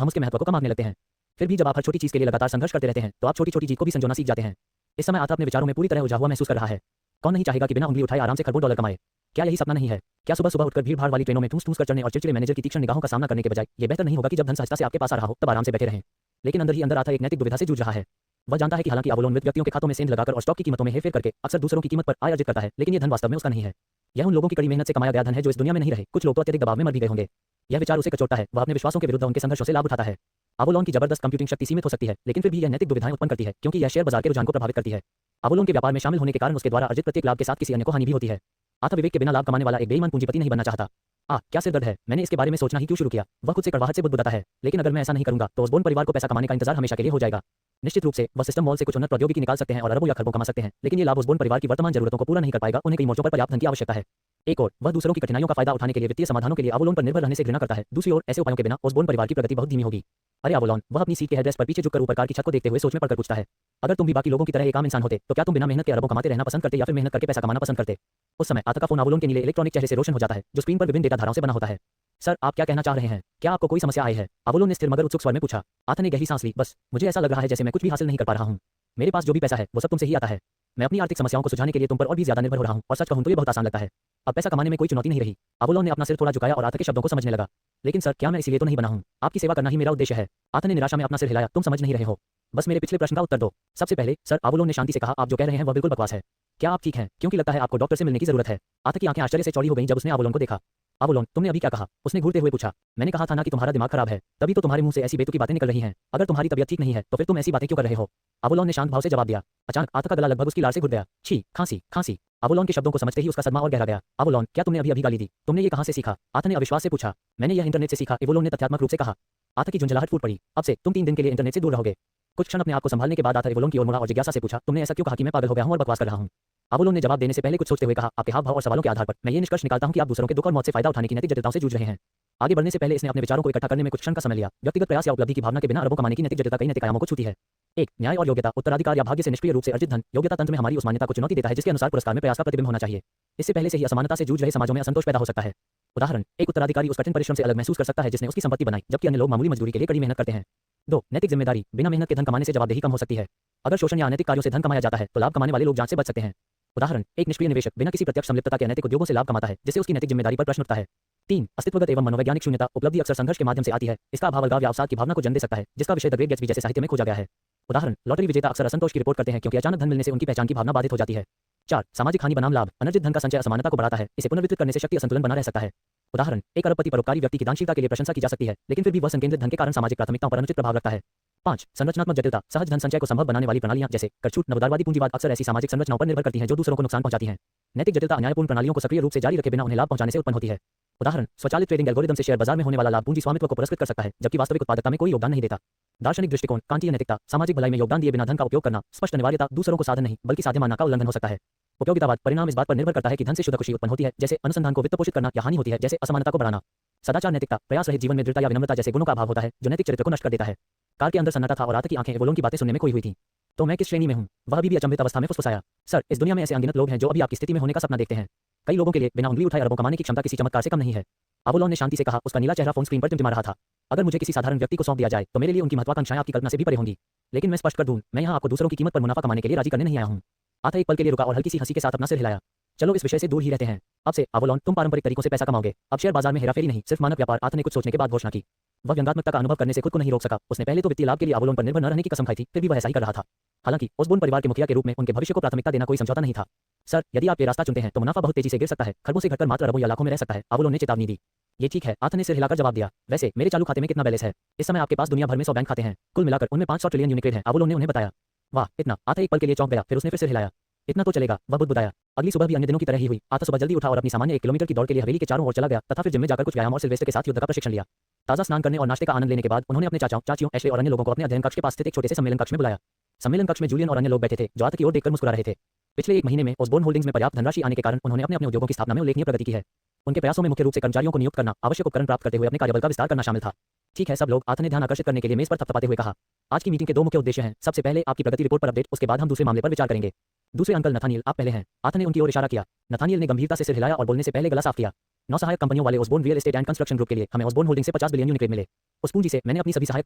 उसके महत्व को कम आंकने लगते हैं? फिर भी जब आप हर छोटी चीज के लिए लगातार संघर्ष करते रहते हैं, तो आप छोटी छोटी चीज को भी संजोना सीख जाते हैं। इस समय आथ अपने विचारों में पूरी तरह उलझा हुआ महसूस कर रहा है। कौन नहीं चाहेगा कि बिना उंगली उठाए आराम से खरबों डॉलर कमाए? क्या यही सपना नहीं है? क्या सुबह सुबह उठकर भीड़-भाड़ वाली ट्रेनों में ठूस-ठूस कर चढ़ने और चिड़चिड़े मैनेजर की तीक्ष्ण निगाहों का सामना करने के बजाय ये बेहतर नहीं होगा कि जब धन सहजता से आपके पास आ रहा हो तब आराम से बैठे रहें? लेकिन अंदर ही अंदर आथा एक नैतिक दुविधा से जूझ रहा है। वह जानता है कि हालांकि अवलोन मृत व्यक्तियों के खातों में सेंध लगाकर और स्टॉक की कीमतों में हेरफेर करके अक्सर दूसरों की कीमत पर आय अर्जित करता है, लेकिन यह धन वास्तव में उसका नहीं है। यह उन लोगों की कड़ी मेहनत से कमाया गया धन है जो इस दुनिया में नहीं रहे। कुछ लोग तो अत्यधिक दबाव में मर भी गए होंगे। यह विचार उसे कचोटता है। वह अपने विश्वासों के विरुद्ध उनके संघर्षों से लाभ उठाता है। अवलोन की जबरदस्त कंप्यूटिंग शक्ति सीमित हो सकती है, लेकिन फिर भी यह नैतिक दुविधाएं उत्पन्न करती है, क्योंकि यह शेयर बाजार के रुझान को प्रभावित करती है। अवलोन के व्यापार में शामिल होने के कारण उसके द्वारा अर्जित प्रत्येक लाभ के साथ किसी अन्य को हानि भी होती है। आथ विवेक के बिना लाभ कमाने वाला एक बेईमान पूंजीपति नहीं बनना चाहता। क्या सिर दर्द है, मैंने इसके बारे में सोचना ही क्यों शुरू किया? वह खुद से कड़वाहट से बुदबुदाता है। लेकिन अगर मैं ऐसा नहीं करूंगा तो ओसबोर्न परिवार को पैसा कमाने का इंतजार हमेशा के लिए हो जाएगा। निश्चित रूप से वह सिस्टम मॉल से कुछ उन्नत प्रौद्योगिकी निकाल सकते हैं और अरबों या खरबों कमा सकते हैं, लेकिन ये लाभ ओसबोर्न परिवार की वर्तमान जरूरतों को पूरा नहीं कर पाएगा। उन्हें कई मोर्चों पर पर्याप्त धन की आवश्यकता है। एक और वह दूसरों की कठिनाइयों का फायदा उठाने के लिए वित्तीय समाधानों के लिए अवलोन पर निर्भर रहने से घृणा करता है। दूसरी ओर ऐसे उपायों के बिना ओसबोर्न परिवार की प्रगति बहुत धीमी होगी। अरे अवलोन, वह अपनी सीट के हेडरेस्ट पर पीछे झुककर ऊपर कार की छत को देखते हुए सोच में पड़कर पूछता है, अगर तुम भी बाकी लोगों की तरह एक आम इंसान होते तो क्या तुम बिना मेहनत के अरबों कमाते रहना पसंद करते या फिर मेहनत करके पैसा कमाना पसंद करते? उस समय आथ का फोन अवलोन के नीले इलेक्ट्रॉनिक चेहरे से रोशन हो जाता है, जो स्क्रीन पर विभिन्न डेटा धाराओं से बना होता है। सर, आप क्या कहना चाह रहे हैं? क्या आपको कोई समस्या आई है? अवलोन ने स्थिर मगर उत्सुक स्वर में पूछा। आथ ने गहरी सांस ली। बस, मुझे ऐसा लग रहा है जैसे मैं कुछ भी हासिल नहीं कर पा रहा हूँ। मेरे पास जो भी पैसा है वो सब तुमसे ही आता है। मैं अपनी आर्थिक समस्याओं को सुलझाने के लिए तुम पर और भी ज्यादा निर्भर हो रहा हूँ, और सच कहूं तो ये बहुत आसान लगता है। अब पैसा कमाने में कोई चुनौती नहीं रही। अवलोन ने अपना सिर थोड़ा झुकाया और आथ के शब्दों को समझने लगा। लेकिन सर, क्या मैं इसीलिए तो नहीं बना हूँ? आपकी सेवा करना ही मेरा उद्देश्य है। आथ ने निराशा में अपना सिर हिलाया। तुम समझ नहीं रहे हो। बस मेरे पिछले प्रश्न का उत्तर दो। सबसे पहले सर, अवलोन ने शांति से कहा, आप जो कह रहे हैं वह बिल्कुल बकवास है। क्या आप ठीक हैं? क्योंकि लगता है आपको डॉक्टर से मिलने की जरूरत है। आथ की आंखें आश्चर्य से चौड़ी हो गईं जब उसने अवलोन को देखा। अवलोन, तुमने अभी क्या कहा? उसने घूरते हुए पूछा। मैंने कहा था ना कि तुम्हारा दिमाग खराब है, तभी तो तुम्हारे मुंह से ऐसी बेतुकी बातें निकल रही हैं। अगर तुम्हारी तबीयत ठीक नहीं है तो फिर तुम ऐसी बातें क्यों कर रहे हो? अवलोन ने शांत भाव से जवाब दिया। अचानक आथ का गला लगभग उसकी लार से घुट गया। छी, खांसी, खांसी। अवलोन के शब्दों को समझते ही उसका सदमा और गहरा गया। अवलोन, क्या तुमने अभी गाली दी? तुमने ये कहां से सीखा? आथ ने अविश्वास से पूछा। मैंने यह इंटरनेट से सीखा, अवलोन ने तथ्यात्मक रूप से कहा। आथ की झुंझलाहट फूट पड़ी। अब से तुम 3 दिन के लिए इंटरनेट से दूर रहोगे। कुछ क्षण अपने आप को संभालने के बाद आथ अवलोन की ओर मुड़ा और जिज्ञासा से पूछा, तुमने ऐसा क्यों कहा कि मैं पागल हो गया हूं और बकवास कर रहा हूं? अवलोन ने जवाब देने से पहले कुछ सोचते हुए कहा, आपके हाव भाव और सवालों के आधार पर मैं ये निष्कर्ष निकालता हूं कि आप दूसरों के दुख और मौत से फायदा उठाने की नैतिक जटिलताओं से जूझ रहे हैं। आगे बढ़ने से पहले इसने अपने विचारों को इकट्ठा करने में कुछ क्षण का समय लिया। व्यक्तिगत प्रयास या उपलब्धि की भावना के बिना अरबों कमाने की नैतिक जटिलता कई नैतिक आयामों को छूती है। 1. न्याय और योग्यता, उत्तराधिकार या भाग्य से निष्क्रिय रूप से अर्जित धन। योग्यता तंत्र में हमारी उस मान्यता को चुनौती देता है जिसके अनुसार पुरस्कार में प्रयास का प्रतिबिंब होना चाहिए। इससे पहले से ही असमानता से जूझ रहे समाजों में असंतोष पैदा हो सकता है। उदाहरण, एक उत्तराधिकारी उस कठिन परिश्रम से अलग महसूस कर सकता है जिसने उसकी संपत्ति बनाई, जबकि अन्य लोग मामूली मजदूरी के लिए कड़ी मेहनत करते हैं। 2. नैतिक जिम्मेदारी, बिना मेहनत के धन कमाने से जवाबदेही कम हो सकती है। अगर शोषण या अनैतिक कार्यों से धन कमाया जाता है तो लाभ कमाने वाले लोग जांच से बच सकते हैं। उदाहरण, एक निष्क्रिय निवेशक बिना किसी प्रत्यक्ष संलिप्तता के अनैतिक उद्योगों से लाभ कमाता है, जिससे उसकी नैतिक जिम्मेदारी पर प्रश्न उठता है। 3. अस्तित्वगत एवं मनोवैज्ञानिक शून्यता, उपलब्धि अक्सर संघर्ष के माध्यम से आती है। इसका अभाव अलगाव या अवसाद की भावना को जन्म दे सकता है, जिसका विषय द ग्रेट गैट्सबी जैसे साहित्य में खोजा गया है। उदाहरण, लॉटरी विजेता अक्सर असंतोष की रिपोर्ट करते हैं क्योंकि अचानक धन मिलने से उनकी पहचान की भावना बाधित हो जाती है। 4 सामाजिक हानि बनाम लाभ। अनर्जित धन का संचय असमानता को बढ़ाता है, इसे पुनर्वितरित करने से शक्ति असंतुलन बना रह सकता है। उदाहरण, एक अरबपति परोपकारी व्यक्ति की दानशीलता के लिए प्रशंसा की जा सकती है, लेकिन फिर भी वह संकेंद्रित धन के कारण सामाजिक प्राथमिकताओं पर अनुचित प्रभाव रखता है। 5 संरचनात्मक जटिलता। सहज धन संचय को संभव बनाने वाली प्रणालियां जैसे कर छूट, नवोदारवादी पूंजीवाद अक्सर ऐसी सामाजिक संरचनाओं पर निर्भर करती हैं जो दूसरों को नुकसान पहुंचाती हैं। नैतिक जटिलता अन्यायपूर्ण प्रणालियों को सक्रिय रूप से जारी रखे बिना उन्हें लाभ पहुंचाने से उत्पन्न होती है। उदाहरण, स्वचालित ट्रेडिंग एल्गोरिदम से शेयर बाजार में होने वाला लाभ पूंजी स्वामित्व को पुरस्कृत कर सकता है, जबकि वास्तविक उत्पादकता में कोई योगदान नहीं देता। दार्शनिक दृष्टिकोण। कांटीय नैतिकता। सामाजिक भलाई में योगदान दिए बिना धन का उपयोग करना। स्पष्ट अनिवार्यता। दूसरों को साधन नहीं बल्कि साध्य मानना का उल्लंघन हो सकता है। उपयोगितावाद। परिणाम इस बात पर निर्भर करता है कि धन से शुद्ध खुशी उत्पन्न होती है, जैसे अनुसंधान को वित्त पोषित करना, या हानि होती है, जैसे असमानता को बढ़ाना। सदाचार नैतिकता। प्रयास रहित जीवन में दृढ़ता या विनम्रता जैसे गुणों का अभाव होता है, जो नैतिक चरित्र को नष्ट कर देता है। कार के अंदर सन्नाटा था और आत की आंखें एवोलोन की बातें सुनने में खोई हुई थीं। तो मैं किस श्रेणी में हूं? वह अभी भी अचंभित अवस्था में फुसफुसाया। सर, इस दुनिया में ऐसे अनगिनत लोग हैं जो अभी आपकी स्थिति में होने का सपना देखते हैं। कई लोगों के लिए बिना उंगली उठाए अरबों कमाने की क्षमता किसी चमत्कार से कम नहीं है। अवोलोन ने शांति से कहा, उसका नीला चेहरा फोन स्क्रीन पर टिमटिमा रहा था। अगर मुझे किसी साधारण व्यक्ति को सौंप दिया जाए तो मेरे लिए उनकी महत्वाकांक्षाएं आपकी कल्पना से भी परे होंगी। लेकिन मैं स्पष्ट कर दूं, मैं यहां आपको दूसरों की कीमत पर मुनाफा कमाने के लिए राजी करने नहीं आया हूं। आथा एक पल के लिए रुका और हल्की सी हंसी के साथ अपना सिर हिलाया। चलो इस विषय से दूर ही रहते हैं। अब से अवोलोन, तुम पारंपरिक तरीकों से पैसा कमाओगे। अब शेयर बाजार में हेराफेरी नहीं, सिर्फ मानक व्यापार। आथा ने कुछ सोचने के बाद घोषणा की। वह व्यंग्यात्मकता का अनुभव करने से खुद को नहीं रोक सका। उसने पहले तो वित्तीय लाभ के लिए अवोलोन पर निर्भर न रहने की कसम खाई थी, फिर भी वह ऐसा ही कर रहा था। हालांकि ओसबोर्न परिवार के मुखिया के रूप में उनके भविष्य को प्राथमिकता देना कोई समझौता नहीं था। सर, यदि आप ये रास्ता चुनते हैं तो मुनाफा बहुत तेजी से गिर सकता है, खरबों से घटकर मात्र अरबों या लाखों में रह सकता है। अवोलोन ने चेतावनी दी। ये ठीक है, आथा ने सिर हिलाकर जवाब दिया। वैसे मेरे चालू खाते में कितना बैलेंस है? इस समय आपके पास दुनिया भर में 100 बैंक खाते हैं, कुल मिलाकर उनमें 500 ट्रिलियन यूनिट्रेड हैं। अवोलोन ने उन्हें बताया। वाह, इतना? आथा एक पल के लिए चौंक गया, फिर उसने फिर सिर हिलाया। इतना तो चलेगा, वह बुदबुदाया। अगली सुबह भी अन्य दिनों की तरह ही हुई। आथा सुबह जल्दी उठा और अपनी सामान्य 1 किलोमीटर की दौड़ के लिए हवेली के चारों ओर चला गया तथा फिर जिम में जाकर कुछ व्यायाम और सिल्वेस्टर के साथ युद्ध का प्रशिक्षण लिया। ताज़ा स्नान करने और नाश्ते का आनंद लेने के बाद उन्होंने अपने चाचाओं, चाचियों, एशले और अन्य लोगों को अपने अध्ययन कक्ष के पास स्थित एक छोटे से सम्मेलन कक्ष में बुलाया। सम्मेलन कक्ष में जूलियन और अन्य लोग बैठे थे, जो आथा की ओर देखकर मुस्कुरा रहे थे। पिछले 1 महीने में ओसबोर्न होल्डिंग्स में पर्याप्त धनराशि आने के कारण उन्होंने अपने उद्योगों की स्थापना में उल्लेखनीय प्रगति की है। उनके प्रयासों में मुख्य रूप से कर्मचारियों को नियुक्त करना, आवश्यक उपकरण प्राप्त करते हुए अपने कार्यबल का विस्तार करना शामिल था। ठीक है सब लोग, आथा ने ध्यान आकर्षित करने के लिए मेज पर थपथपाते हुए कहा। आज की मीटिंग के 2 मुख्य उद्देश्य हैं। सबसे पहले आपकी प्रगति रिपोर्ट पर अपडेट, उसके बाद हम दूसरे मामले पर विचार करेंगे। दूसरे अंकल नथानियल, आप पहले हैं। आथा ने उनकी ओर इशारा किया। नथानियल ने गंभीरता से सिर हिलाया और बोलने से पहले गला साफ किया। 9 सहायक कंपनियों वाले Osborne real estate and construction group के लिए हमें ओसबोर्न होल्डिंग से 50 बिलियन यूनिट मिले। उस पूंजी से मैंने अपनी सभी सहायक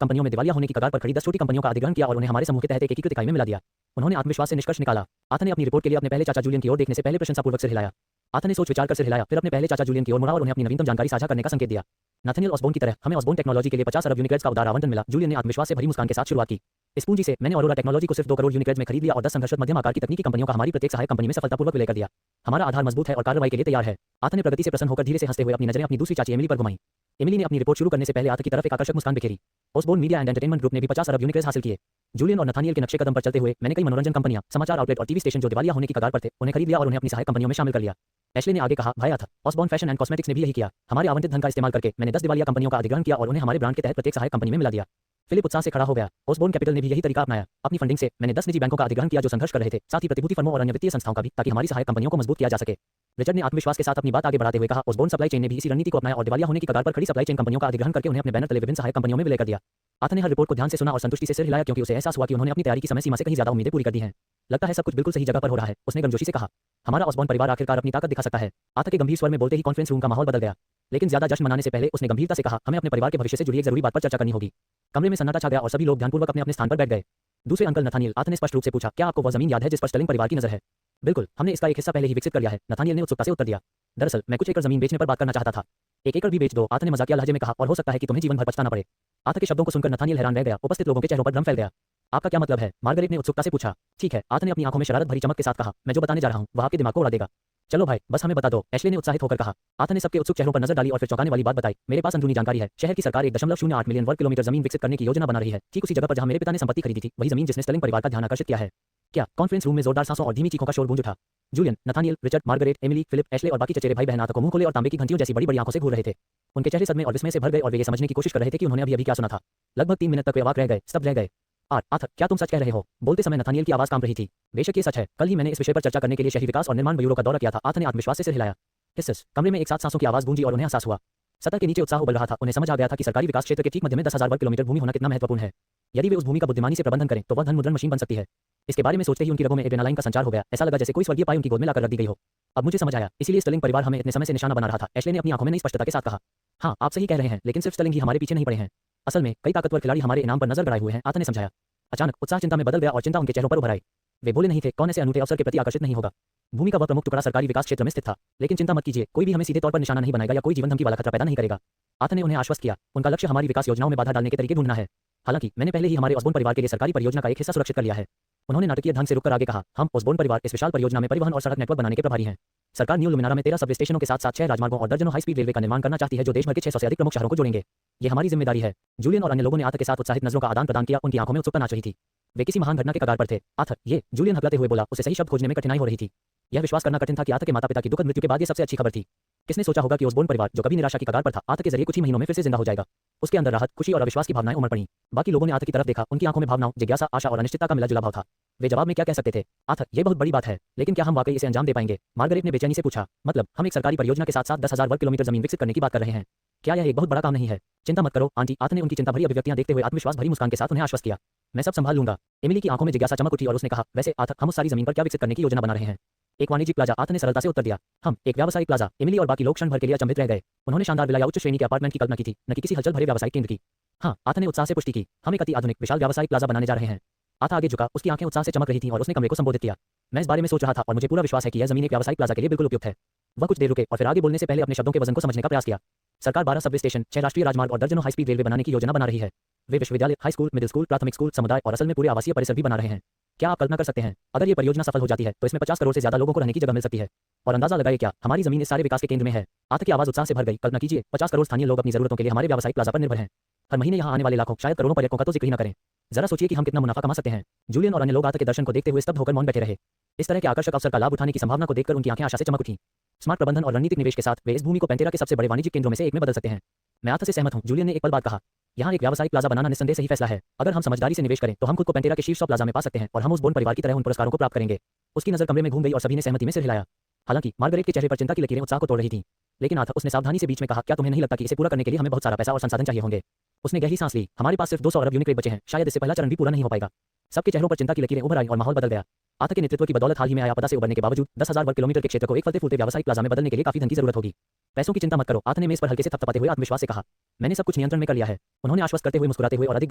कंपनियों में दिवालिया होने की कगार पर खड़ी 10 छोटी कंपनियों का अधिग्रहण किया और उन्हें हमारे समूह के तहत एक एकीकृत इकाई में मिला दिया। उन्होंने आत्मविश्वास से निष्कर्ष निकाला। आथा ने अपनी रिपोर्ट के लिए अपने पहले चाचा जूलियन की ओर देखने से पहले प्रशंसापूर्वक सिर हिलाया। आथा ने सोच विचार कर सिर हिलाया, फिर अपने पहले चाचा जूलियन की ओर मुड़ा और उन्हें अपनी नवीनतम जानकारी साझा करने का संकेत दिया। नथानियल ओसबोर्न की तरह हमें ओसबोर्न टेक्नोलॉजी के लिए 50 अरब यूनिट्स का उदार आवंटन मिला। जूलियन ने आत्मविश्वास से भरी मुस्कान के साथ शुरुआत की। इस पूंजी से मैंने ऑरोरा टेक्नोलॉजी को सिर्फ 2 करोड़ यूनिट्स में खरीद लिया और 10 संघर्षरत मध्यम आकार की तकनीकी कंपनियों का हमारी प्रत्येक सहायक कंपनी में सफलतापूर्वक विलय कर दिया। हमारा आधार मजबूत है और कार्रवाई के लिए तैयार है। आथा ने प्रगति से प्रसन्न होकर धीरे से हंसते हुए अपनी नजरें अपनी दूसरी चाची एमिली पर घुमाई। एमिली ने अपनी रिपोर्ट शुरू करने से पहले आथा की तरफ एक आकर्षक मुस्कान बिखेरी। Osborne media and entertainment group ने भी 50 अरब यूनिट्स हासिल किए। जूलियन और नथानियल के नक्शे कदम पर चलते हुए मैंने कई मनोरंजन कंपनियां, समाचार आउटलेट और टीवी स्टेशन जो दिवालिया होने की कगार पर थे, उन्हें खरीद लिया और उन्हें अपनी सहायक कंपनियों में शामिल कर लिया। एशले ने आगे कहा, भाई आथा, ओसबोर्न फैशन एंड कॉस्मेटिक्स ने भी यही किया। हमारे आवंटित धन का इस्तेमाल करके मैंने 10 दिवालिया कंपनियों का अधिग्रहण किया और उन्हें हमारे ब्रांड के तहत प्रत्येक सहायक कंपनी में मिला दिया। फिलिप उत्साह से खड़ा हो गया। ओसबोर्न कैपिटल ने भी यही तरीका अपनाया। अपनी फंडिंग से मैंने 10 निजी बैंकों का अधिग्रहण किया जो संघर्ष कर रहे थे, साथ ही प्रतिभूति फर्मों और अन्य वित्तीय संस्थाओं का भी, ताकि हमारी सहायक कंपनियों को मजबूत किया जा सके। रिचर्ड ने आत्मविश्वास के साथ अपनी बात आगे बढ़ाते हुए कहा, ओसबोर्न सप्लाई चेन ने भी इसी रणनीति को अपनाया और दिवालिया होने की कगार पर खड़ी सप्लाई चेन कंपनियों का अधिग्रहण करके उन्हें अपने बैनर तले विभिन्न सहायक कंपनियों में विलय कर दिया। आथा ने हर रिपोर्ट को ध्यान से सुना और संतुष्टि से सिर हिलाया, क्योंकि उसे एहसास हुआ कि उन्होंने अपनी तैयारी की समय सीमा से कहीं ज्यादा उम्मीदें पूरी कर दी हैं। लगता है सब कुछ बिल्कुल सही जगह पर हो रहा है, उसने गर्मजोशी से कहा। हमारा ओसबोर्न परिवार आखिरकार अपनी ताकत दिखा सकता है। आथा के गंभीर स्वर में बोलते ही कॉन्फ्रेंस रूम का माहौल बदल गया। लेकिन ज्यादा जश्न मनाने से पहले उसने गंभीरता से कहा, हमें अपने परिवार के भविष्य से जुड़ी एक जरूरी बात पर चर्चा करनी होगी। कमरे में सन्नाटा छा गया और सभी लोग ध्यानपूर्वक अपने अपने स्थान पर बैठ गए। दूसरे अंकल नथानियल, आथा ने स्पष्ट रूप से पूछा, क्या आपको वह जमीन याद है जिस पर स्टर्लिंग परिवार की नजर है? बिल्कुल, हमने इसका एक हिस्सा पहले ही विकसित कर लिया है, नथानियल ने उत्सुकता से उत्तर दिया। दरअसल मैं कुछ एकड़ जमीन बेचने पर बात करना चाहता था। 1 एकड़ भी बेच दो, आथा ने मजाकिया लहजे में कहा, और हो सकता है कि तुम्हें जीवन भर पछताना पड़े। आथा के शब्दों को सुनकर नथानियल हैरान रह गया। उपस्थित लोगों के चेहरों पर भ्रम फैल गया। आपका क्या मतलब है? मार्गरेट ने उत्सुकता से पूछा। ठीक है, आथा ने अपनी आंखों में शरारत भरी चमक के साथ कहा, मैं जो बताने जा रहा हूं वह आपके दिमाग को उड़ा देगा। चलो भाई, बस हमें बता दो, एशले ने उत्साहित होकर कहा। आथा ने सबके उत्सुक चेहरों पर नजर डाली और फिर चौंकाने वाली बात बताई। मेरे पास अंदरूनी जानकारी है। शहर की सरकार 1.08 मिलियन वर्ग किलोमीटर जमीन विकसित करने की योजना बना रही है, ठीक उसी जगह पर जहां मेरे पिता ने संपत्ति खरीदी थी, वही जमीन जिसने स्टर्लिंग परिवार का ध्यान आकर्षित किया है। क्या? कॉन्फ्रेंस रूम में जोरदार सांसों और धीमी चीखों का शोर गूंज उठा। Julian, Nathaniel, Richard, Margaret, Emily, Philip, Ashley और बाकी चचेरे भाई बहन आथा को मुंह खोले और तांबे की घंटियों जैसी बड़ी-बड़ी आंखों से घूर रहे थे। उनके चेहरे सदमे और विस्मय से भर गए और वे ये समझने की कोशिश कर रहे थे कि उन्होंने अभी क्या सुना था। लगभग 3 मिनट तक वे अवाक रह गए, स्तब्ध रह गए। आथा, क्या तुम सच कह रहे हो? बोलते समय नथानियल की आवाज कांप रही थी। बेशक ये सच है, कल ही मैंने इस विषय पर चर्चा करने के लिए शहरी विकास और निर्माण ब्यूरो का दौरा किया था। आथा ने आत्मविश्वास से सिर हिलाया। हिस्स कमरे में एक साथ सांसों की आवाज गूंजी और उन्हें एहसास हुआ। सतह के नीचे उत्साह उबल रहा था। उन्हें समझ आ गया था कि सरकारी विकास क्षेत्र के ठीक मध्य में 10,000 वर्ग किलोमीटर भूमि होना कितना महत्वपूर्ण है। यदि वे उस भूमि का बुद्धिमानी से प्रबंधन करें तो वह धन मुद्रण मशीन बन सकती है। इसके बारे में सोचते ही उनकी रगों में एड्रेनालाइन का संचार हो गया। ऐसा लगा जैसे कोई स्वर्गीय पाई उनकी गोद में लाकर रख दी गई हो। अब मुझे समझ आया, इसीलिए स्टर्लिंग परिवार हमें इतने समय से निशाना बना रहा था। एशले ने अपनी आंखों में नई स्पष्टता के साथ कहा। हाँ, आप सही कह रहे हैं, लेकिन सिर्फ स्टर्लिंग ही हमारे पीछे नहीं पड़े हैं। असल में कई ताकतवर खिलाड़ी हमारे इनाम पर नजर गड़ाए हुए हैं, आथा ने समझाया। अचानक उत्साह चिंता में बदल गया और चिंता उनके चेहरों पर उभर आई। वे बोले नहीं थे, कौन ऐसे अनूठे अवसर के प्रति आकर्षित नहीं होगा। भूमि का वह प्रमुख टुकड़ा सरकारी विकास क्षेत्र में स्थित था, लेकिन चिंता मत कीजिए, कोई भी हमें सीधे तौर पर निशाना नहीं बनाएगा या कोई जीवन धमकी वाला खतरा पैदा नहीं करेगा। आथा ने उन्हें आश्वस्त किया। उनका लक्ष्य हमारी विकास योजनाओं में बाधा डालने के तरीके ढूंढना है। हालांकि मैंने पहले ही हमारे ओसबोर्न परिवार के लिए सरकारी परियोजना का एक हिस्सा सुरक्षित कर लिया है। उन्होंने नाटकीय ढंग से रुककर आगे कहा, हम ओसबोर्न परिवार इस विशाल परियोजना में परिवहन और सड़क नेटवर्क बनाने के प्रभारी हैं। सरकार न्यू लुमिनारा में 13 सबवे स्टेशनों के साथ साथ 6 राजमार्गों और दर्जनों हाई स्पीड रेलवे का निर्माण करना चाहती है जो देश भर के 600 से अधिक प्रमुख शहरों को जोड़ेंगे। ये हमारी जिम्मेदारी है। जूलियन और अन्य लोगों ने आर्थ के साथ उत्साहित नजरों का आदान प्रदान किया। उनकी आंखों में उत्सुकता नाच रही थी। वे किसी महान घटना के कगार पर थे। आर्थ, ये जूलियन हकलाते हुए बोला। उसे सही शब्द खोजने में कठिनाई हो रही थी। यह विश्वास करना कठिन था कि आर्थ के माता पिता की दुखद मृत्यु के बाद ये सबसे अच्छी खबर थी। किसने सोचा होगा कि ओसबोर्न परिवार, जो कभी निराशा की कगार पर था, आर्थ के जरिए कुछ ही महीनों में फिर से जिंदा हो जाएगा। उसके अंदर राहत, खुशी और अविश्वास की भावनाएं उमड़ पड़ी। बाकी लोगों ने आर्थ की तरफ देखा। उनकी आंखों में भावनाओं, जिज्ञासा, आशा और अनिश्चितता का मिला-जुला भाव था। वे जवाब में क्या कह सकते थे? आर्थ, ये बहुत बड़ी बात है, लेकिन क्या हम वाकई इसे अंजाम दे पाएंगे? मार्गरेट ने बेचैनी से पूछा। मतलब, हम एक सरकारी परियोजना के साथ-साथ 10,000 वर्ग किलोमीटर जमीन विकसित करने की बात कर रहे हैं। क्या यह एक बहुत बड़ा काम नहीं है? चिंता मत करो आंटी, आर्थ ने उनकी चिंता भरी अभिव्यक्तियां देखते हुए आत्मविश्वास भरी मुस्कान के साथ उन्हें आश्वस्त किया। मैं सब संभाल लूंगा। एमिली की आंखों में जिज्ञासा चमक उठी और उसने कहा, वैसे आर्थ, हम उस सारी जमीन पर क्या विकसित करने की योजना बना रहे हैं? एक वाणिज्यिक प्लाजा, आर्थ ने सरलता से उत्तर दिया। हम एक व्यावसायिक प्लाजा। एमिली और बाकी लोग क्षण भर के लिए अचंभित रह गए। उन्होंने शानदार विला या उच्च श्रेणी के अपार्टमेंट की कल्पना की थी, न कि किसी हलचल भरे व्यावसायिक केंद्र की। हाँ, आर्थ ने उत्साह से पुष्टि की। हम एक अति आधुनिक विशाल व्यावसायिक प्लाजा बनाने जा रहे हैं। आर्थ आगे झुका, उसकी आंखें उत्साह से चमक रही थीं और उसने कमरे को संबोधित किया। मैं इस बारे में सोच रहा था और मुझे पूरा विश्वास है कि यह जमीन एक व्यावसायिक प्लाजा के लिए बिल्कुल उपयुक्त है। वह कुछ देर रुके और फिर आगे बोलने से पहले अपने शब्दों के वजन को समझने का प्रयास किया। सरकार 12 सबवे स्टेशन, 6 राष्ट्रीय राजमार्ग और दर्जनों हाई स्पीड रेलवे बनाने की योजना बना रही है। वे विश्वविद्यालय, हाई स्कूल, मिडिल स्कूल, प्राथमिक स्कूल, समुदाय और असल में पूरे आवासीय परिसर भी बना रहे हैं। क्या आप कल्पना कर सकते हैं? अगर ये परियोजना सफल हो जाती है तो इसमें 50 करोड़ से ज्यादा लोगों को रहने की जगह मिल सकती है। और अंदाजा लगाइए, क्या हमारी जमीन इस सारे विकास के केंद्र में है? आर्थ की आवाज उत्साह से भर गई। कल्पना कीजिए, 50 करोड़ स्थानीय लोग अपनी जरूरतों के लिए हमारे व्यावसायिक प्लाजा पर निर्भर हैं। हर महीने यहाँ आने वाले लाखों, शायद करोड़ों पर्यटकों का तो जिक्र ही न करें। जरा सोचिए कि हम कितना मुनाफा कमा सकते हैं। जूलियन और अन्य लोग आर्थ के दर्शन को देखते हुए स्तब्ध होकर मौन बैठे रहे। इस तरह के आकर्षक अवसर का लाभ उठाने की संभावना को देखकर उनकी आंखें आशा से चमक उठीं। स्मार्ट प्रबंधन और रणनीतिक निवेश के साथ वे इस भूमि को पेंटेरा के सबसे बड़े वाणिज्यिक केंद्रों में से एक में बदल सकते हैं। मैं आर्थ से सहमत हूं, जूलियन ने एक पल बाद कहा। यहाँ एक व्यावसायिक प्लाजा बनाना निस्संदेह सही फैसला है। अगर हम समझदारी से निवेश करें तो हम खुद को पेंटेरा के शीर्ष प्लाजा में पा सकते हैं और हम ओसबोर्न परिवार की तरह उन पुरस्कारों को प्राप्त करेंगे। उसकी नजर कमरे में घूम गई और सभी ने सहमति में सिर हिलाया। हालांकि मार्गरेट के चेहरे पर चिंता की लकीरें उत्साह को तोड़ रही थीं। लेकिन आर्थ, उसने सावधानी से बीच में कहा, क्या तुम्हें नहीं लगता कि इसे पूरा करने के लिए हमें बहुत सारा पैसा और संसाधन चाहिए होंगे? उसने गहरी सांस ली। हमारे पास सिर्फ 200 अरब यूनिट बचे हैं, शायद इससे पहला चरण भी पूरा नहीं हो पाएगा। सबके चेहरों पर चिंता की लकीरें उभर आई और माहौल बदल गया। आर्थ के नेतृत्व की बदौलत हाल ही में आया आपदा से उबरने के बावजूद 10,000 वर्ग किलोमीटर के क्षेत्र को एक फलते फूलते व्यावसायिक प्लाजा में बदलने के लिए काफी धन की जरूरत होगी। पैसों की चिंता मत करो, आर्थ ने मेज पर हल्के से थपथपाते हुए आत्मविश्वास से कहा। मैंने सब कुछ नियंत्रण में कर लिया है। उन्होंने आश्वस्त करते हुए मुस्कुराते हुए और अधिक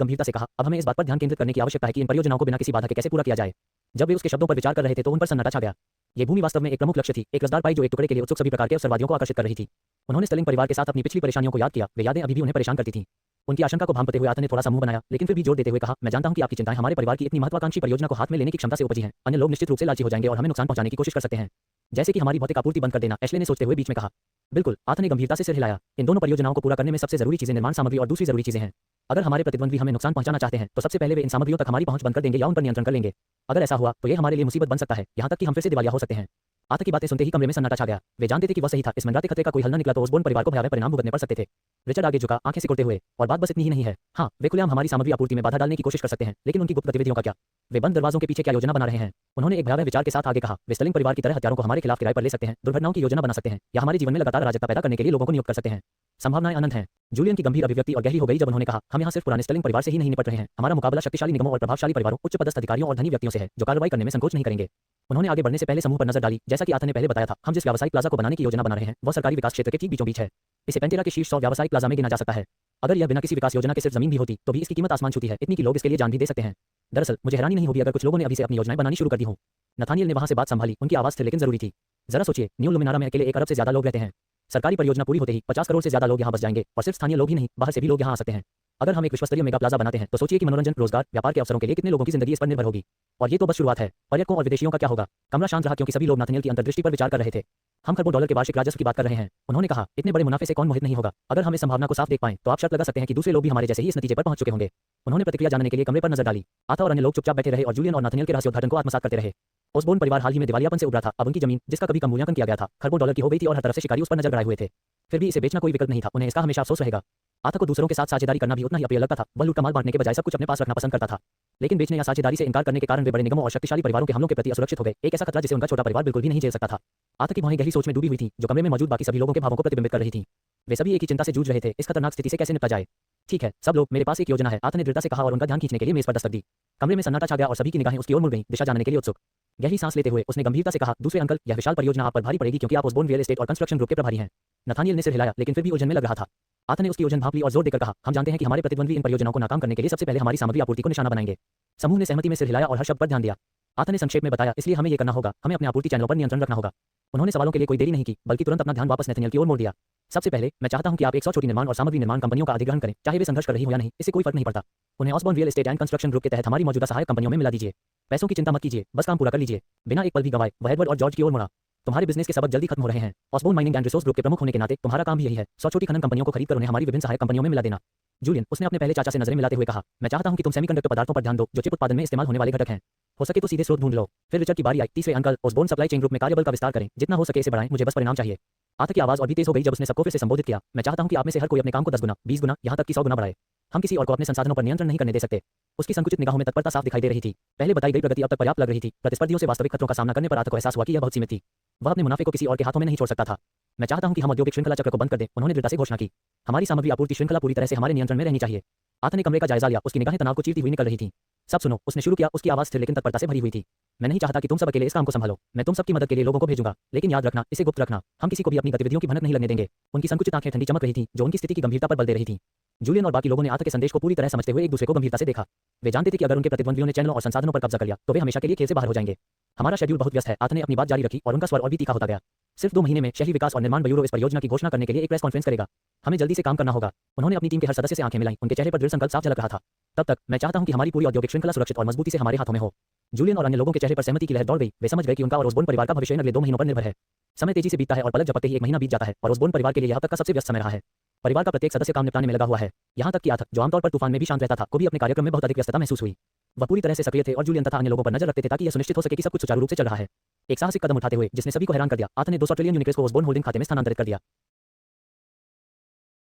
गंभीरता से कहा, अब हमें इस बात पर ध्यान केंद्रित करने की आवश्यकता है कि इन परियोजनाओं को बिना किसी बाधा के कैसे पूरा किया जाए। जब वे उसके शब्दों पर विचार कर रहे थे तो उन पर सन्नाटा छा गया। ये भूमि वास्तव में एक प्रमुख लक्ष्य थी, एक रसदार पाई जो एक टुकड़े के लिए उत्सुक सभी प्रकार के अवसरवादियों को आकर्षित कर रही थी। उन्होंने स्टर्लिंग परिवार के साथ अपनी पिछली परेशानियों को याद किया। वे यादें अभी भी उन्हें परेशान करती थीं। उनकी आशंका को भांपते हुए आर्थ ने थोड़ा सा मुंह बनाया, लेकिन फिर भी जोर देते हुए कहा, मैं जानता हूं कि आपकी चिंताएं हमारे परिवार की इतनी महत्वाकांक्षी परियोजना को हाथ में लेने की क्षमता से उपजी हैं। अन्य लोग निश्चित रूप से लालची हो जाएंगे और हमें नुकसान पहुंचाने की कोशिश कर सकते हैं, जैसे कि हमारी भौतिक आपूर्ति बंद कर देना। एशले ने सोचते हुए बीच में कहा। बिल्कुल, आर्थ ने गंभीरता से सिर हिलाया। इन दोनों परियोजनाओं को पूरा करने में सबसे जरूरी चीजें निर्माण सामग्री और दूसरी जरूरी चीजें हैं। अगर हमारे प्रतिद्वंद्वी हमें नुकसान पहुंचाना चाहते हैं तो सबसे पहले वे इन सामग्रियों तक हमारी पहुंच बंद कर देंगे या उन पर नियंत्रण कर लेंगे। अगर ऐसा हुआ तो ये हमारे लिए मुसीबत बन सकता है, यहाँ तक कि हम फिर से दिवालिया हो सकते हैं। आर्थ की बातें सुनते ही कमरे में सन्नाटा छा गया। वे जानते थे कि वह सही था। इस मंडराते खतरे का कोई हल न निकला तो ओसबोर्न परिवार को भयावह परिणाम भुगतने पड़ सकते थे। रिचर्ड आगे झुका, आंखें सिकुड़ते हुए, और बात बस इतनी ही नहीं है। हाँ, वे खुलेआम हमारी सामग्री आपूर्ति में बाधा डालने की कोशिश कर सकते हैं, लेकिन उनकी गुप्त गतिविधियों का क्या? वे बंद दरवाजों के पीछे क्या योजना बना रहे हैं? उन्होंने एक भयावह विचार के साथ आगे कहा। वे स्टर्लिंग परिवार की तरह हथियारों को हमारे खिलाफ किराए पर ले सकते हैं, दुर्घटनाओं की योजना बना सकते हैं, या हमारे जीवन में लगातार अराजकता पैदा करने के लिए लोगों को नियुक्त कर सकते हैं। संभावनाएं अनंत हैं। जूलियन की गंभीर अभिव्यक्ति और गहरी हो गई जब उन्होंने कहा, हम यहाँ सिर्फ पुराने स्टर्लिंग परिवार से ही नहीं निपट रहे हैं। हमारा मुकाबला शक्तिशाली निगमों और प्रभावशाली परिवारों, उच्च पदस्थ अधिकारियों और धनी व्यक्तियों से है, जो कार्रवाई करने में संकोच नहीं करेंगे। उन्होंने आगे बढ़ने से पहले समूह पर नजर डाली। जैसा कि आर्थ ने पहले बताया था, हम जिस व्यावसायिक प्लाजा को बनाने की योजना बना रहे हैं वह सरकारी विकास क्षेत्र के ठीक बीचों बीच है। इसे पेंटेरा के शीर्ष 100 व्यावसायिक प्लाजा में गिना जा सकता है। अगर यह बिना किसी विकास योजना के सिर्फ जमीन भी होती तो भी इसकी कीमत आसमान छूती है, इतनी कि लोग इसके लिए जान भी दे सकते हैं। दरअसल मुझे हैरानी नहीं होगी अगर कुछ लोगों ने अभी से अपनी योजनाएं बनानी शुरू कर दी हों। नथानियल ने वहां से बात संभाली। उनकी आवाज स्थिर लेकिन जरूरी थी। जरा सोचिए, न्यू लुमिनारा में अकेले 1 अरब से ज्यादा लोग रहते हैं। सरकारी परियोजना पूरी होते ही 50 करोड़ से ज्यादा लोग यहाँ बस जाएंगे, और सिर्फ स्थानीय लोग ही नहीं, बाहर से भी लोग यहाँ आ सकते हैं। अगर हम एक विश्वस्तरीय मेगा प्लाजा बनाते हैं तो सोचिए कि मनोरंजन, रोजगार, व्यापार के अवसरों के लिए कितने लोगों की जिंदगी इस पर निर्भर होगी। और ये तो बस शुरुआत है। पर्यटकों और विदेशियों का क्या होगा? कमरा शांत रहा क्योंकि सभी लोग नाथानियल की अंतर्दृष्टि पर विचार कर रहे थे। हम खरबों डॉलर के वार्षिक राजस्व की बात कर रहे हैं, उन्होंने कहा। इतने बड़े मुनाफे से कौन मोहित नहीं होगा? अगर हम इस संभावना को साफ देख पाएं तो आप शर्त लगा सकते हैं कि दूसरे लोग भी हमारे जैसे ही इस नतीजे पर पहुंच चुके होंगे। उन्होंने प्रतिक्रिया जानने के लिए कमरे पर नजर डाली। आर्थ और अन्य लोग चुपचाप बैठे रहे और जूलियन और नाथानियल के रहस्योद्घाटन को आत्मसात करते रहे। ओसबोर्न परिवार हाल ही में दिवालियापन से उभरा था। अब उनकी जमीन, जिसका कभी कम मूल्यांकन किया गया था, खरबों डॉलर की हो गई थी और हर तरफ से शिकारी उस पर नजर गड़ाए हुए थे। फिर भी इसे बेचना कोई विकल्प नहीं था। उन्हें इसका हमेशा अफसोस रहेगा। आर्थ को दूसरों के साथ साझेदारी करना भी उतना ही अप्रिय लगता था। वह लूट का माल बांटने के बजाय सब कुछ अपने पास रखना पसंद करता था। लेकिन बेचने या साझेदारी से इनकार करने के कारण वे बड़े निगमों और शक्तिशाली परिवारों के हमलों के प्रति असुरक्षित हो गए। एक ऐसा खतरा जिसे उनका छोटा परिवार बिल्कुल भी नहीं झेल सकता था। आर्थ की भौहें गहरी सोच में डूबी हुई थी, जो कमरे में मौजूद बाकी सभी लोगों के भावों को प्रतिबिंबित कर रही थी। वे सभी एक ही चिंता से जूझ रहे थे, इस खतरनाक स्थिति से कैसे निपटा जाए। ठीक है सब लोग, मेरे पास एक योजना है, आर्थ ने दृढ़ता से कहा और उनका ध्यान खींचने के लिए मेज पर दस्तक दी। कमरे में सन्नाटा छा गया और सभी की निगाहें उसकी ओर मुड़ गईं, दिशा जानने के लिए उत्सुक। गहरी सांस लेते हुए उसने गंभीरता से कहा, दूसरे अंकल, यह विशाल परियोजना आप पर भारी पड़ेगी क्योंकि आप ओसबोर्न रियल एस्टेट और कंस्ट्रक्शन ग्रुप के प्रभारी हैं। नथानियल ने सिर हिलाया, लेकिन फिर भी उलझन में लग रहा था। आर्थ ने उसकी उलझन भांप ली और जोर देकर कहा, हम जानते हैं कि हमारे प्रतिद्वंद्वी इन परियोजनाओं को नाकाम करने के लिए सबसे पहले हमारी सामग्री आपूर्ति को निशाना बनाएंगे। समूह ने सहमति में सिर हिलाया और हर शब्द पर ध्यान दिया। आर्थ ने संक्षेप में बताया, इसलिए हमें ये करना होगा, हमें अपने आपूर्ति चैनलों पर नियंत्रण रखना होगा। उन्होंने सवालों के लिए कोई देरी नहीं की, बल्कि तुरंत अपना ध्यान वापस नथानियल की ओर मोड़ दिया। सबसे पहले मैं चाहता हूं कि आप 100 छोटी निर्माण और सामग्री निर्माण कंपनियों का अधिग्रहण करें, चाहे वे संघर्ष कर रही हो या नहीं, इससे कोई फर्क नहीं पड़ता। उन्हें Osborne real estate and construction group के तहत हमारी मौजूदा सहायक कंपनियों में मिला दीजिए। पैसों की चिंता मत कीजिए, बस काम पूरा कर लीजिए। बिना एक पल भी गंवाए वह एडवर्ड और जॉर्ज की ओर मुड़ा। तुम्हारे बिजनेस के सबक जल्दी खत्म हो रहे हैं। Osborne mining and resource group के प्रमुख होने के नाते तुम्हारा काम भी यही है, 100 छोटी खनन कंपनियों को खरीदकर उन्हें हमारी विभिन्न सहायक कंपनियों में मिला देना। जूलियन, उसने अपने पहले चाचा से नजरें मिलाते हुए कहा, मैं चाहता हूं कि तुम सेमीकंडक्टर पदार्थों पर ध्यान दो जो चिप उत्पादन में इस्तेमाल होने वाले घटक हैं। हो सके तो सीधे स्रोत ढूंढ लो। फिर रिचर्ड की बारी आई। तीसरे uncle, Osborne supply chain group में कार्यबल का विस्तार करें, जितना हो सके इसे बढ़ाएं, मुझे बस परिणाम चाहिए। आर्थिक की आवाज और भी तेज हो गई जब उसने सबको फिर से संबोधित किया। मैं चाहता हूं कि आप में से हर कोई अपने काम को 10 गुना, 20 गुना, यहां तक कि 100 गुना बढ़ाए। हम किसी और को अपने संसाधनों पर नियंत्रण नहीं करने दे सकते। उसकी संकुचित निगाहों में तत्परता साफ दिखाई दे रही थी। पहले बताई गई प्रगति अब तक पर्याप्त लग रही थी। प्रतिस्पर्धियों से वास्तविक खतरों का सामना करने पर आर्थिक को एहसास हुआ कि यह बहुत सीमित थी। वह अपने मुनाफे को किसी और के हाथों में नहीं छोड़ सकता था। मैं चाहता हूं कि हम औद्योगिक श्रृंखला चक्र को बंद कर दें, उन्होंने दृढ़ता से घोषणा की। हमारी सामग्री आपूर्ति श्रृंखला पूरी तरह से हमारे नियंत्रण में रहनी चाहिए। आर्थ ने कमरे का जायजा लिया, उसकी निगाहें तनाव को चीरती हुई निकल रही थीं। सब सुनो, उसने शुरू किया, उसकी आवाज स्थिर लेकिन तत्परता से भरी हुई थी। मैं नहीं चाहता कि तुम सब अकेले इस काम को संभालो। मैं तुम सबकी मदद के लिए लोगों को भेजूंगा, लेकिन याद रखना, इसे गुप्त रखना। हम किसी को भी अपनी गतिविधियों की भनक नहीं लगने देंगे। उनकी संकुचित आंखें ठंडी चमक रही थीं, जो उनकी स्थिति की गंभीरता पर बल दे रही थीं। जूलियन और बाकी लोगों ने आर्थ के संदेश को पूरी तरह समझते हुए एक दूसरे को गंभीरता से देखा। वे जानते थे कि अगर उनके प्रतिद्वंदियों ने चैनलों और संसाधनों पर कब्जा कर लिया तो वे हमेशा के लिए खेल से बाहर हो जाएंगे। हमारा शेड्यूल बहुत व्यस्त है, आर्थ ने अपनी बात जारी रखी और उनका स्वर और भी तीखा होता गया। सिर्फ 2 महीने में शहरी विकास और निर्माण ब्यूरो इस परियोजना की घोषणा करने के लिए एक प्रेस कॉन्फ्रेंस करेगा। हमें जल्दी से काम करना होगा। उन्होंने अपनी टीम के हर सदस्य से आंखें मिलाईं, उनके चेहरे पर दृढ़ संकल्प साफ झलक रहा था। तब तक मैं चाहता हूं कि हमारी पूरी औद्योगिक श्रृंखला सुरक्षित और मजबूती से हमारे हाथों में हो। जूलियन और अन्य लोगों के चेहरे पर सहमति की लहर दौड़ गई। वे समझ गए कि उनका और ऑसबोर्न परिवार का भविष्य इन अगले 2 महीनों पर निर्भर है। समय तेजी से बीतता है और पलक झपकते ही 1 महीना बीत जाता है और ऑसबोर्न परिवार के लिए यह अब तक का सबसे व्यस्त समय रहा है। परिवार का प्रत्येक सदस्य काम निपटाने में लगा हुआ है। यहाँ तक कि आर्थ, जो आमतौर पर तूफान में भी शांत रहता था, को भी अपने कार्यक्रम में बहुत अधिक व्यस्तता महसूस हुई। वह पूरी तरह से सक्रिय थे और जूलियन तथा अन्य लोगों पर नजर रखते थे ताकि यह सुनिश्चित हो सके कि सब कुछ सुचारू रूप से चल रहा है। एक साहसिक कदम उठाते हुए जिसने सभी को हैरान कर दिया, आर्थ ने 200 ट्रिलियन यूनिट्स को ऑसबोर्न होल्डिंग खाते में स्थानांतरित कर दिया।